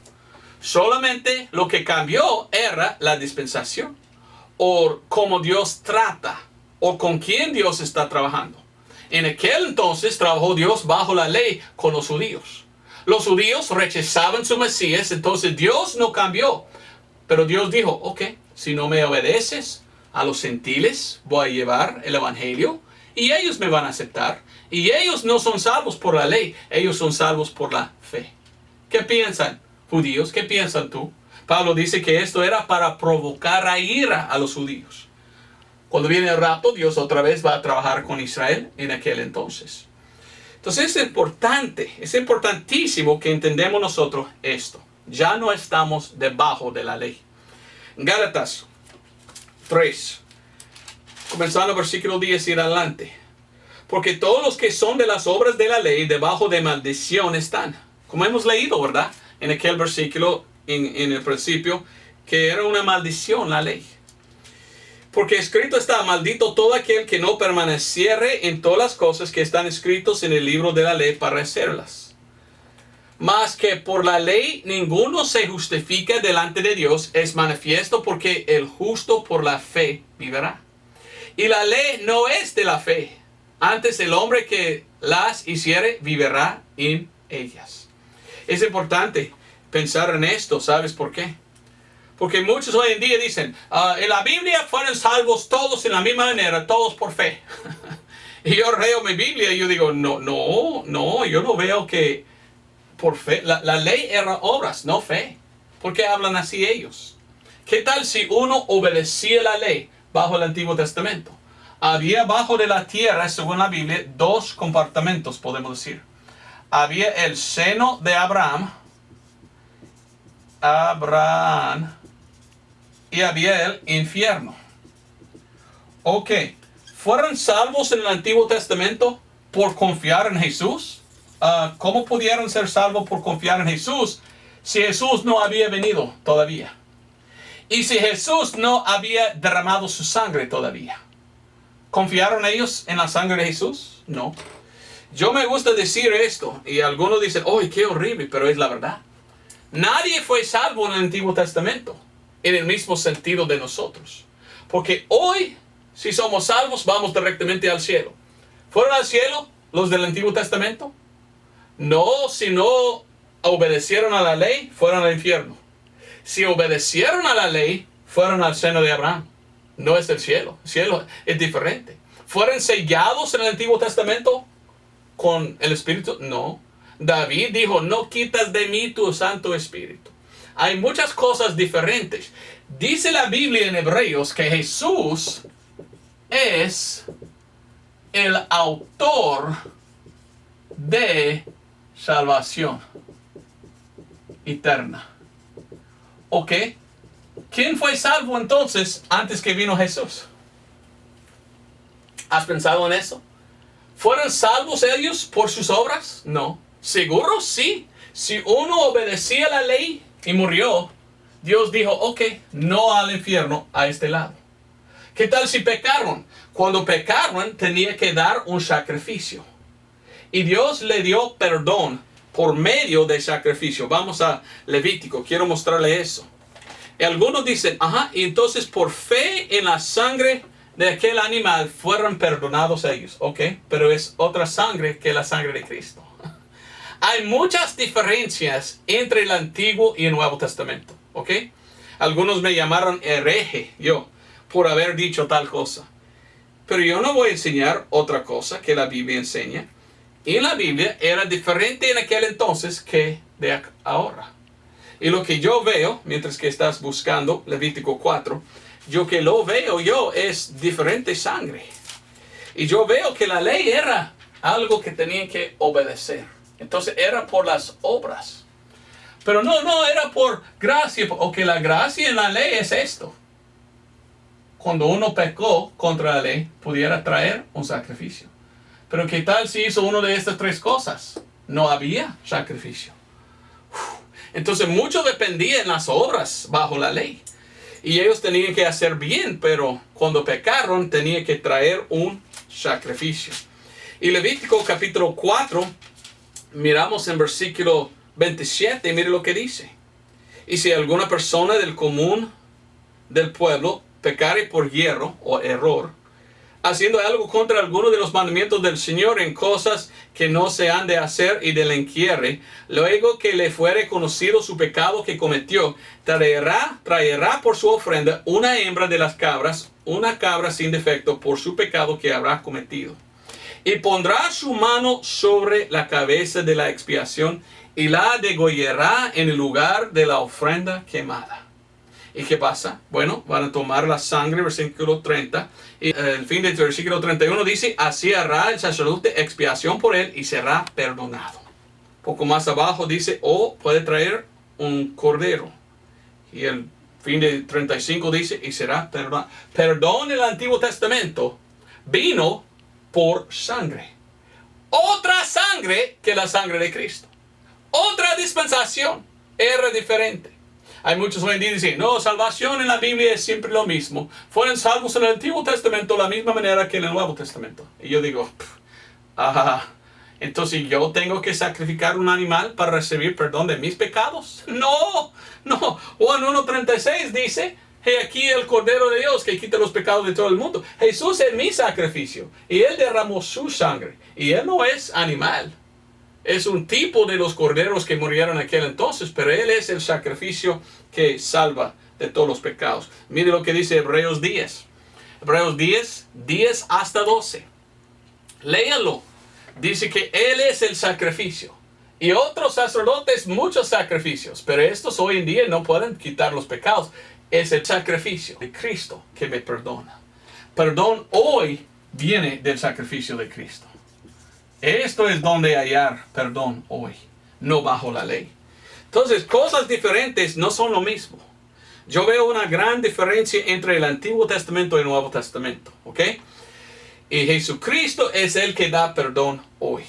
Solamente lo que cambió era la dispensación. O cómo Dios trata. O con quién Dios está trabajando. En aquel entonces trabajó Dios bajo la ley con los judíos. Los judíos rechazaban su Mesías, entonces Dios no cambió. Pero Dios dijo, ok, si no me obedeces, a los gentiles voy a llevar el evangelio y ellos me van a aceptar. Y ellos no son salvos por la ley, ellos son salvos por la fe. ¿Qué piensan, judíos? ¿Qué piensan tú? Pablo dice que esto era para provocar a ira a los judíos. Cuando viene el rapto, Dios otra vez va a trabajar con Israel en aquel entonces. Entonces es importantísimo que entendamos nosotros esto. Ya no estamos debajo de la ley. Gálatas 3, comenzando versículo 10 y adelante. Porque todos los que son de las obras de la ley, debajo de maldición están. Como hemos leído, ¿verdad? En aquel versículo, en el principio, que era una maldición la ley. Porque escrito está, maldito todo aquel que no permaneciere en todas las cosas que están escritos en el libro de la ley para hacerlas. Mas que por la ley ninguno se justifica delante de Dios, es manifiesto porque el justo por la fe vivirá. Y la ley no es de la fe, antes el hombre que las hiciere vivirá en ellas. Es importante pensar en esto, ¿sabes por qué? Porque muchos hoy en día dicen, en la Biblia fueron salvos todos en la misma manera, todos por fe. Y yo leo mi Biblia y yo digo, no, yo no veo que por fe. La ley era obras, no fe. ¿Por qué hablan así ellos? ¿Qué tal si uno obedecía la ley bajo el Antiguo Testamento? Había bajo de la tierra, según la Biblia, dos compartimentos, podemos decir. Había el seno de Abraham, y había el infierno. Ok, ¿fueron salvos en el Antiguo Testamento por confiar en Jesús? ¿Cómo pudieron ser salvos por confiar en Jesús si Jesús no había venido todavía? Y si Jesús no había derramado su sangre todavía. ¿Confiaron ellos en la sangre de Jesús? No. Yo me gusta decir esto, y algunos dicen, ¡ay, qué horrible! Pero es la verdad. Nadie fue salvo en el Antiguo Testamento, en el mismo sentido de nosotros. Porque hoy, si somos salvos, vamos directamente al cielo. ¿Fueron al cielo los del Antiguo Testamento? No, si no obedecieron a la ley, fueron al infierno. Si obedecieron a la ley, fueron al seno de Abraham. No es el cielo. El cielo es diferente. ¿Fueron sellados en el Antiguo Testamento con el Espíritu? No. David dijo, no quitas de mí tu Santo Espíritu. Hay muchas cosas diferentes. Dice la Biblia en Hebreos que Jesús es el autor de salvación eterna. ¿Ok? ¿Quién fue salvo entonces antes que vino Jesús? ¿Has pensado en eso? ¿Fueron salvos ellos por sus obras? No. ¿Seguro? Sí. Si uno obedecía la ley y murió, Dios dijo, ok, no al infierno, a este lado. ¿Qué tal si pecaron? Cuando pecaron, tenía que dar un sacrificio. Y Dios le dio perdón por medio del sacrificio. Vamos a Levítico, quiero mostrarle eso. Y algunos dicen, ajá, y entonces por fe en la sangre de aquel animal fueron perdonados ellos. Ok, pero es otra sangre que la sangre de Cristo. Hay muchas diferencias entre el Antiguo y el Nuevo Testamento. Ok, algunos me llamaron hereje, por haber dicho tal cosa. Pero yo no voy a enseñar otra cosa que la Biblia enseña. Y la Biblia era diferente en aquel entonces que de ahora. Y lo que yo veo, mientras que estás buscando Levítico 4, es diferente sangre. Y yo veo que la ley era algo que tenían que obedecer. Entonces era por las obras. Pero no era por gracia, o que la gracia en la ley es esto. Cuando uno pecó contra la ley, pudiera traer un sacrificio. Pero ¿qué tal si hizo una de estas tres cosas? No había sacrificio. Entonces mucho dependía en las obras bajo la ley. Y ellos tenían que hacer bien, pero cuando pecaron tenían que traer un sacrificio. Y Levítico capítulo 4, miramos en versículo 27, mire lo que dice. Y si alguna persona del común del pueblo pecare por hierro o error, haciendo algo contra alguno de los mandamientos del Señor en cosas que no se han de hacer y delinquiere, luego que le fuere conocido su pecado que cometió, traerá por su ofrenda una hembra de las cabras, una cabra sin defecto por su pecado que habrá cometido. Y pondrá su mano sobre la cabeza de la expiación y la degollará en el lugar de la ofrenda quemada. ¿Y qué pasa? Bueno, van a tomar la sangre, versículo 30. Y el fin del versículo 31 dice, así hará el sacerdote expiación por él y será perdonado. Poco más abajo dice, puede traer un cordero. Y el fin del 35 dice, y será perdonado. Perdón en el Antiguo Testamento vino por sangre. Otra sangre que la sangre de Cristo. Otra dispensación. Era diferente. Hay muchos hoy en día que dicen, no, salvación en la Biblia es siempre lo mismo. Fueron salvos en el Antiguo Testamento de la misma manera que en el Nuevo Testamento. Y yo digo, entonces yo tengo que sacrificar un animal para recibir perdón de mis pecados. No. Juan 1:36 dice, he aquí el Cordero de Dios que quita los pecados de todo el mundo. Jesús es mi sacrificio y Él derramó su sangre. Y Él no es animal. Es un tipo de los corderos que murieron en aquel entonces, pero Él es el sacrificio que salva de todos los pecados. Mire lo que dice Hebreos 10. Hebreos 10 hasta 12. Léalo. Dice que Él es el sacrificio. Y otros sacerdotes, muchos sacrificios, pero estos hoy en día no pueden quitar los pecados. Es el sacrificio de Cristo que me perdona. Perdón hoy viene del sacrificio de Cristo. Esto es donde hallar perdón hoy, no bajo la ley. Entonces, cosas diferentes no son lo mismo. Yo veo una gran diferencia entre el Antiguo Testamento y el Nuevo Testamento, ¿ok? Y Jesucristo es el que da perdón hoy.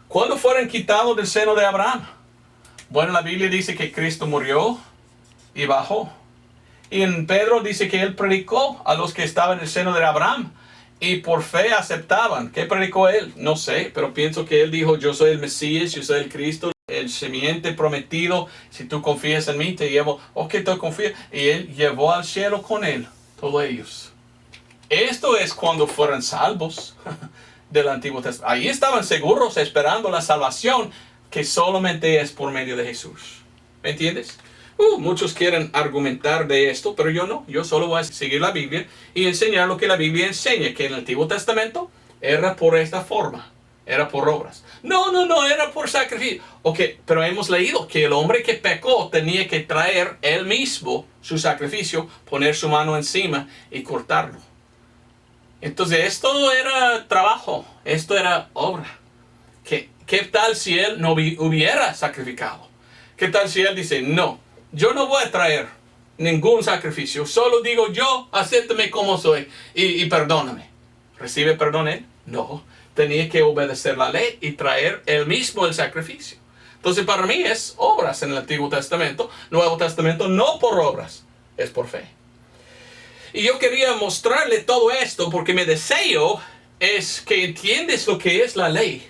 ¿Cuándo fueron quitados del seno de Abraham? Bueno, la Biblia dice que Cristo murió y bajó. Y en Pedro dice que Él predicó a los que estaban en el seno de Abraham. Y por fe aceptaban. ¿Qué predicó Él? No sé, pero pienso que Él dijo, yo soy el Mesías, yo soy el Cristo, el semiente prometido. Si tú confías en mí, te llevo. Ok, tú confías. Y Él llevó al cielo con Él, todos ellos. Esto es cuando fueron salvos del Antiguo Testamento. Ahí estaban seguros esperando la salvación que solamente es por medio de Jesús. ¿Me entiendes? Muchos quieren argumentar de esto, pero yo no. Yo solo voy a seguir la Biblia y enseñar lo que la Biblia enseña, que en el Antiguo Testamento era por esta forma, era por obras. No, era por sacrificio. Ok, pero hemos leído que el hombre que pecó tenía que traer él mismo su sacrificio, poner su mano encima y cortarlo. Entonces esto no era trabajo, esto era obra. ¿Qué tal si él no hubiera sacrificado? ¿Qué tal si él dice, no, yo no voy a traer ningún sacrificio, solo digo yo, acéptame como soy y perdóname? ¿Recibe perdón él? No, tenía que obedecer la ley y traer él mismo el sacrificio. Entonces para mí es obras en el Antiguo Testamento, Nuevo Testamento no por obras, es por fe. Y yo quería mostrarle todo esto porque mi deseo es que entiendes lo que es la ley,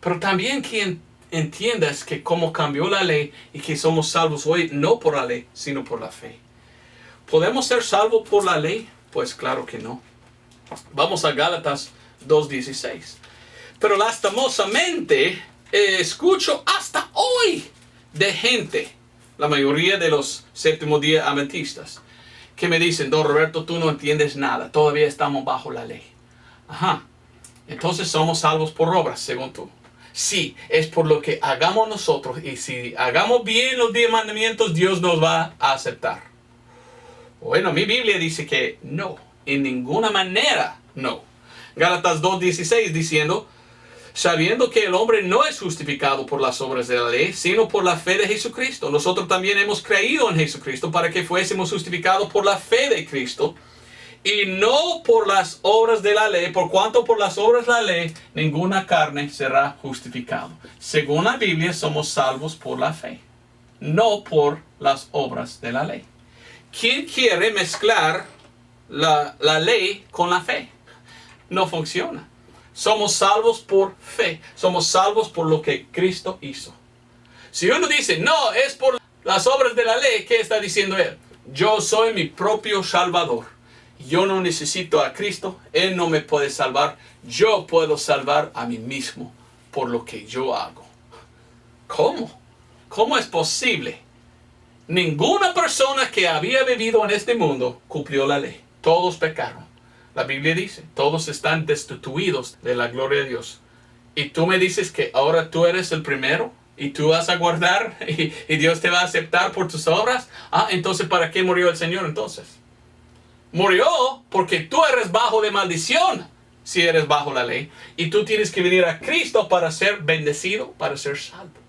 pero también que entiendas que cómo cambió la ley y que somos salvos hoy no por la ley, sino por la fe. ¿Podemos ser salvos por la ley? Pues claro que no. Vamos a Gálatas 2:16. Pero lastimosamente escucho hasta hoy de gente, la mayoría de los séptimo día adventistas, que me dicen: Don Roberto, tú no entiendes nada, todavía estamos bajo la ley. Ajá, entonces somos salvos por obras, según tú. Sí, es por lo que hagamos nosotros, y si hagamos bien los 10 mandamientos, Dios nos va a aceptar. Bueno, mi Biblia dice que no, en ninguna manera no. Gálatas 2:16 diciendo: sabiendo que el hombre no es justificado por las obras de la ley, sino por la fe de Jesucristo. Nosotros también hemos creído en Jesucristo para que fuésemos justificados por la fe de Cristo y no por las obras de la ley, por cuanto por las obras de la ley ninguna carne será justificado. Según la Biblia, somos salvos por la fe, no por las obras de la ley. ¿Quién quiere mezclar la ley con la fe? No funciona. Somos salvos por fe. Somos salvos por lo que Cristo hizo. Si uno dice, no, es por las obras de la ley, ¿qué está diciendo él? Yo soy mi propio salvador. Yo no necesito a Cristo. Él no me puede salvar. Yo puedo salvar a mí mismo por lo que yo hago. ¿Cómo? ¿Cómo es posible? Ninguna persona que había vivido en este mundo cumplió la ley. Todos pecaron. La Biblia dice, todos están destituidos de la gloria de Dios. Y tú me dices que ahora tú eres el primero y tú vas a guardar y Dios te va a aceptar por tus obras. Entonces, ¿para qué murió el Señor entonces? Murió porque tú eres bajo de maldición si eres bajo la ley. Y tú tienes que venir a Cristo para ser bendecido, para ser salvo.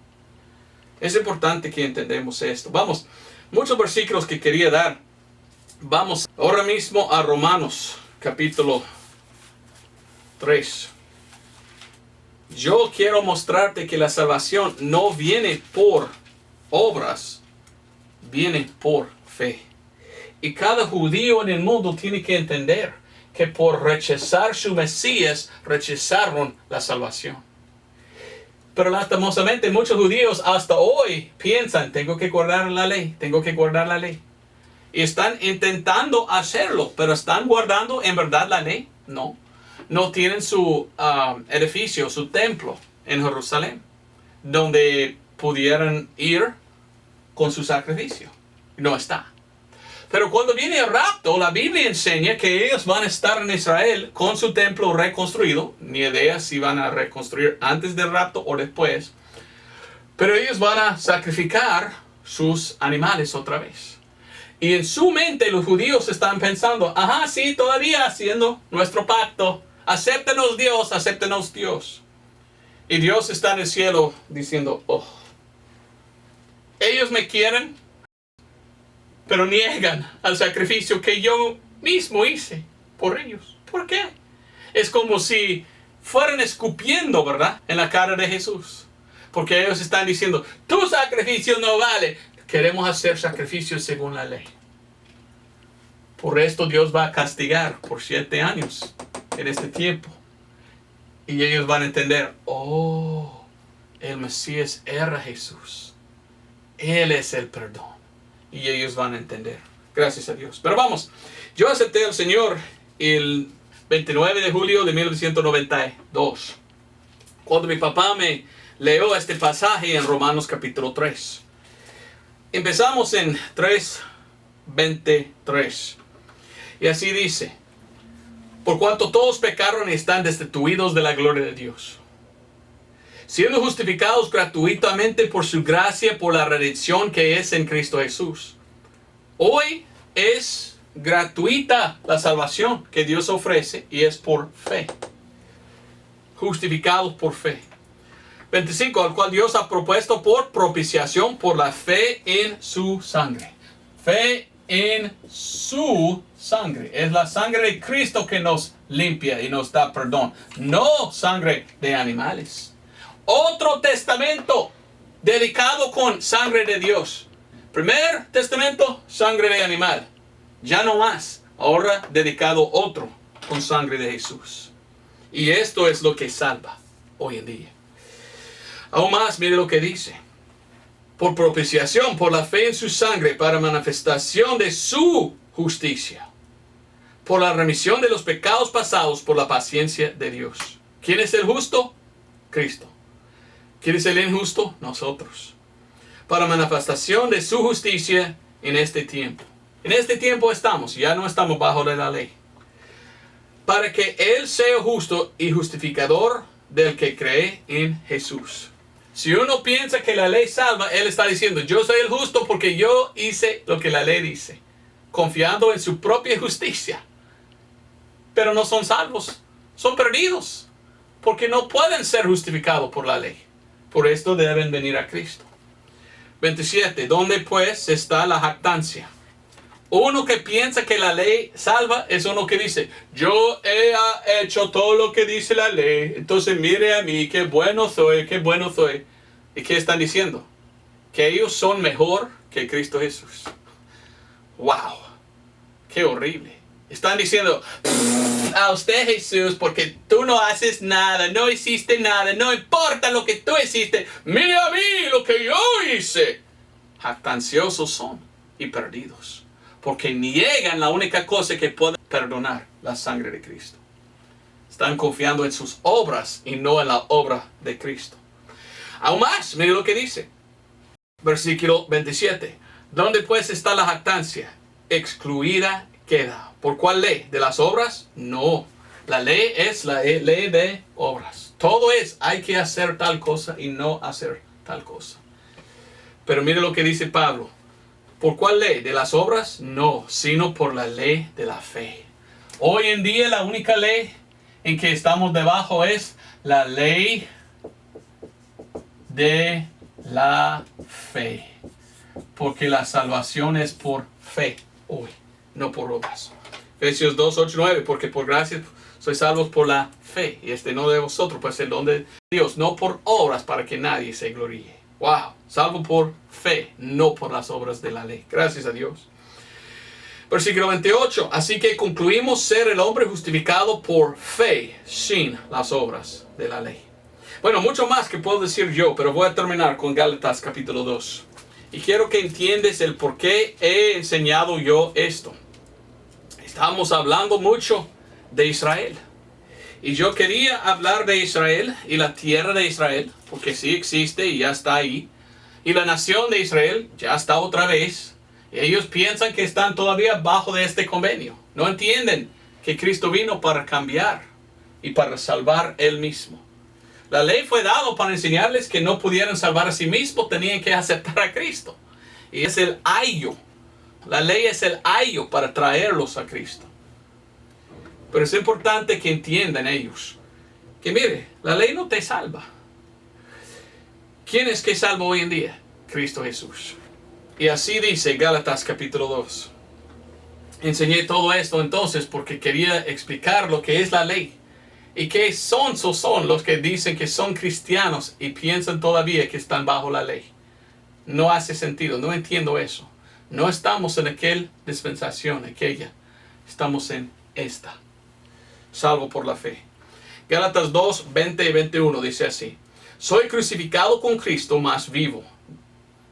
Es importante que entendamos esto. Vamos, muchos versículos que quería dar. Vamos ahora mismo a Romanos capítulo 3. Yo quiero mostrarte que la salvación no viene por obras, viene por fe. Y cada judío en el mundo tiene que entender que por rechazar su Mesías, rechazaron la salvación. Pero lastimosamente muchos judíos hasta hoy piensan, tengo que guardar la ley, tengo que guardar la ley. Y están intentando hacerlo, pero ¿están guardando en verdad la ley? No. No tienen su edificio, su templo en Jerusalén, donde pudieran ir con su sacrificio. No está. Pero cuando viene el rapto, la Biblia enseña que ellos van a estar en Israel con su templo reconstruido. Ni idea si van a reconstruir antes del rapto o después. Pero ellos van a sacrificar sus animales otra vez. Y en su mente los judíos están pensando, ajá, sí, todavía haciendo nuestro pacto. Acéptenos Dios, acéptenos Dios. Y Dios está en el cielo diciendo, oh, ellos me quieren, pero niegan al sacrificio que yo mismo hice por ellos. ¿Por qué? Es como si fueran escupiendo, ¿verdad?, en la cara de Jesús. Porque ellos están diciendo, tu sacrificio no vale. Queremos hacer sacrificios según la ley. Por esto Dios va a castigar por 7 años en este tiempo. Y ellos van a entender, oh, el Mesías era Jesús. Él es el perdón. Y ellos van a entender. Gracias a Dios. Pero vamos, yo acepté al Señor el 29 de julio de 1992. Cuando mi papá me leyó este pasaje en Romanos capítulo 3. Empezamos en 3:23. Y así dice, por cuanto todos pecaron y están destituidos de la gloria de Dios, siendo justificados gratuitamente por su gracia, por la redención que es en Cristo Jesús. Hoy es gratuita la salvación que Dios ofrece y es por fe. Justificados por fe. 25, al cual Dios ha propuesto por propiciación por la fe en su sangre. Fe en su sangre. Es la sangre de Cristo que nos limpia y nos da perdón. No sangre de animales. Otro testamento dedicado con sangre de Dios. Primer testamento, sangre de animal. Ya no más. Ahora dedicado otro con sangre de Jesús. Y esto es lo que salva hoy en día. Aún más, mire lo que dice. Por propiciación, por la fe en su sangre, para manifestación de su justicia, por la remisión de los pecados pasados, por la paciencia de Dios. ¿Quién es el justo? Cristo. ¿Quién es el injusto? Nosotros. Para manifestación de su justicia en este tiempo. En este tiempo estamos, ya no estamos bajo de la ley. Para que Él sea justo y justificador del que cree en Jesús. Si uno piensa que la ley salva, Él está diciendo, yo soy el justo porque yo hice lo que la ley dice. Confiando en su propia justicia. Pero no son salvos, son perdidos. Porque no pueden ser justificados por la ley. Por esto deben venir a Cristo. 27. ¿Dónde pues está la jactancia? Uno que piensa que la ley salva es uno que dice, yo he hecho todo lo que dice la ley, entonces mire a mí, qué bueno soy, qué bueno soy. ¿Y qué están diciendo? Que ellos son mejor que Cristo Jesús. ¡Wow! ¡Qué horrible! Están diciendo, a usted Jesús, porque tú no haces nada, no hiciste nada, no importa lo que tú hiciste, mire a mí lo que yo hice. Jactanciosos son y perdidos. Porque niegan la única cosa que puede perdonar, la sangre de Cristo. Están confiando en sus obras y no en la obra de Cristo. Aún más, mire lo que dice. Versículo 27. ¿Dónde pues está la jactancia? Excluida queda. ¿Por cuál ley? ¿De las obras? No. La ley es la ley de obras. Todo es, hay que hacer tal cosa y no hacer tal cosa. Pero mire lo que dice Pablo. ¿Por cuál ley? ¿De las obras? No, sino por la ley de la fe. Hoy en día la única ley en que estamos debajo es la ley de la fe. Porque la salvación es por fe hoy, no por obras. Efesios 2, 8, 9, porque por gracia sois salvos por la fe. Y no de vosotros, pues el don de Dios, no por obras para que nadie se gloríe. Wow, salvo por fe, no por las obras de la ley. Gracias a Dios. Versículo 28. Así que concluimos ser el hombre justificado por fe, sin las obras de la ley. Bueno, mucho más que puedo decir yo, pero voy a terminar con Gálatas capítulo 2. Y quiero que entiendas el por qué he enseñado yo esto. Estamos hablando mucho de Israel. Y yo quería hablar de Israel y la tierra de Israel, porque sí existe y ya está ahí. Y la nación de Israel ya está otra vez. Y ellos piensan que están todavía bajo de este convenio. No entienden que Cristo vino para cambiar y para salvar Él mismo. La ley fue dada para enseñarles que no pudieran salvar a sí mismos, tenían que aceptar a Cristo. Y es el ayo. La ley es el ayo para traerlos a Cristo. Pero es importante que entiendan ellos que mire, la ley no te salva. ¿Quién es que salva hoy en día? Cristo Jesús. Y así dice Gálatas capítulo 2. Enseñé todo esto entonces porque quería explicar lo que es la ley. Y qué son los que dicen que son cristianos y piensan todavía que están bajo la ley. No hace sentido, no entiendo eso. No estamos en aquella dispensación, aquella. Estamos en esta. Salvo por la fe. Gálatas 2, 20 y 21 dice así. Soy crucificado con Cristo, mas vivo.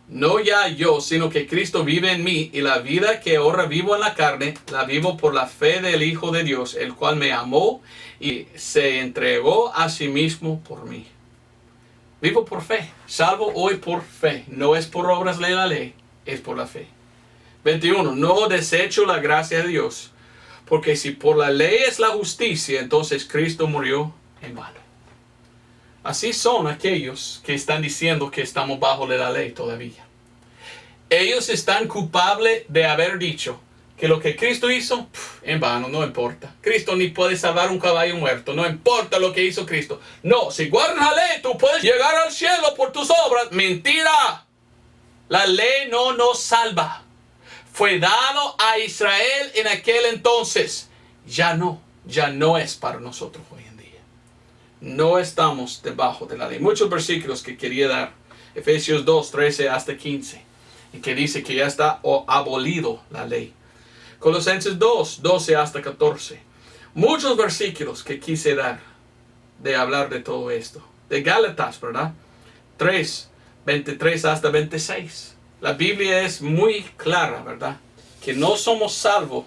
No ya yo, sino que Cristo vive en mí, y la vida que ahora vivo en la carne, la vivo por la fe del Hijo de Dios, el cual me amó y se entregó a sí mismo por mí. Vivo por fe, salvo hoy por fe. No es por obras de la ley, es por la fe. 21. No desecho la gracia de Dios, porque si por la ley es la justicia, entonces Cristo murió en vano. Así son aquellos que están diciendo que estamos bajo de la ley todavía. Ellos están culpables de haber dicho que lo que Cristo hizo, en vano, no importa. Cristo ni puede salvar un caballo muerto, no importa lo que hizo Cristo. No, si guardas la ley, tú puedes llegar al cielo por tus obras. Mentira. La ley no nos salva. Fue dado a Israel en aquel entonces. Ya no es para nosotros hoy en día. No estamos debajo de la ley. Muchos versículos que quería dar. Efesios 2, 13 hasta 15. Y que dice que ya está abolido la ley. Colosenses 2, 12 hasta 14. Muchos versículos que quise dar de hablar de todo esto. De Gálatas, ¿verdad? 3, 23 hasta 26. La Biblia es muy clara, ¿verdad? que no somos salvos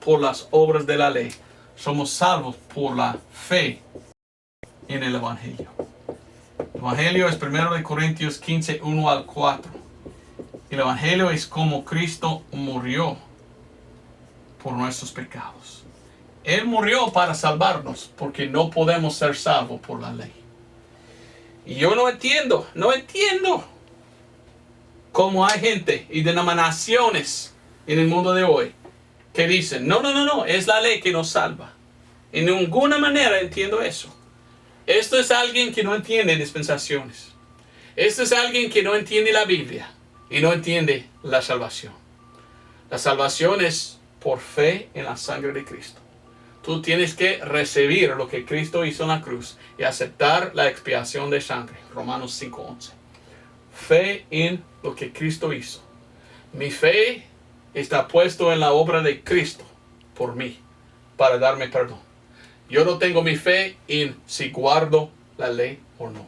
por las obras de la ley, somos salvos por la fe en el Evangelio. El Evangelio es 1 Corintios 15, 1 al 4. El Evangelio es como Cristo murió por nuestros pecados. Él murió para salvarnos porque no podemos ser salvos por la ley. Y yo no entiendo cómo hay gente y denominaciones en el mundo de hoy que dicen, no, es la ley que nos salva. En ninguna manera entiendo eso. Esto es alguien que no entiende dispensaciones. Esto es alguien que no entiende la Biblia y no entiende la salvación. La salvación es por fe en la sangre de Cristo. Tú tienes que recibir lo que Cristo hizo en la cruz y aceptar la expiación de sangre. Romanos 5:11. Fe en lo que Cristo hizo. Mi fe está puesto en la obra de Cristo por mí, para darme perdón. Yo no tengo mi fe en si guardo la ley o no,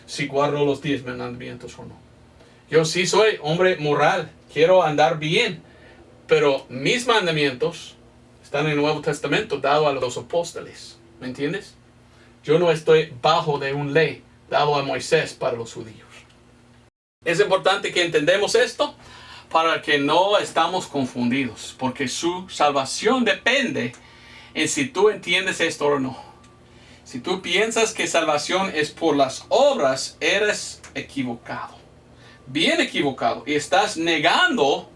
si guardo los 10 mandamientos o no. Yo sí soy hombre moral, quiero andar bien, pero mis mandamientos están en el Nuevo Testamento dado a los apóstoles. ¿Me entiendes? Yo no estoy bajo de una ley dado a Moisés para los judíos. Es importante que entendamos esto para que no estamos confundidos, porque su salvación depende en si tú entiendes esto o no. Si tú piensas que salvación es por las obras, eres equivocado. Bien equivocado. Y estás negando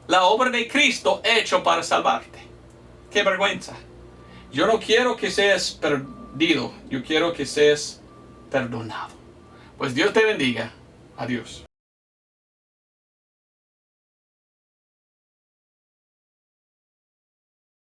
la obra de Cristo hecho para salvarte. ¡Qué vergüenza! Yo no quiero que seas perdido. Yo quiero que seas perdonado. Pues Dios te bendiga. Adiós.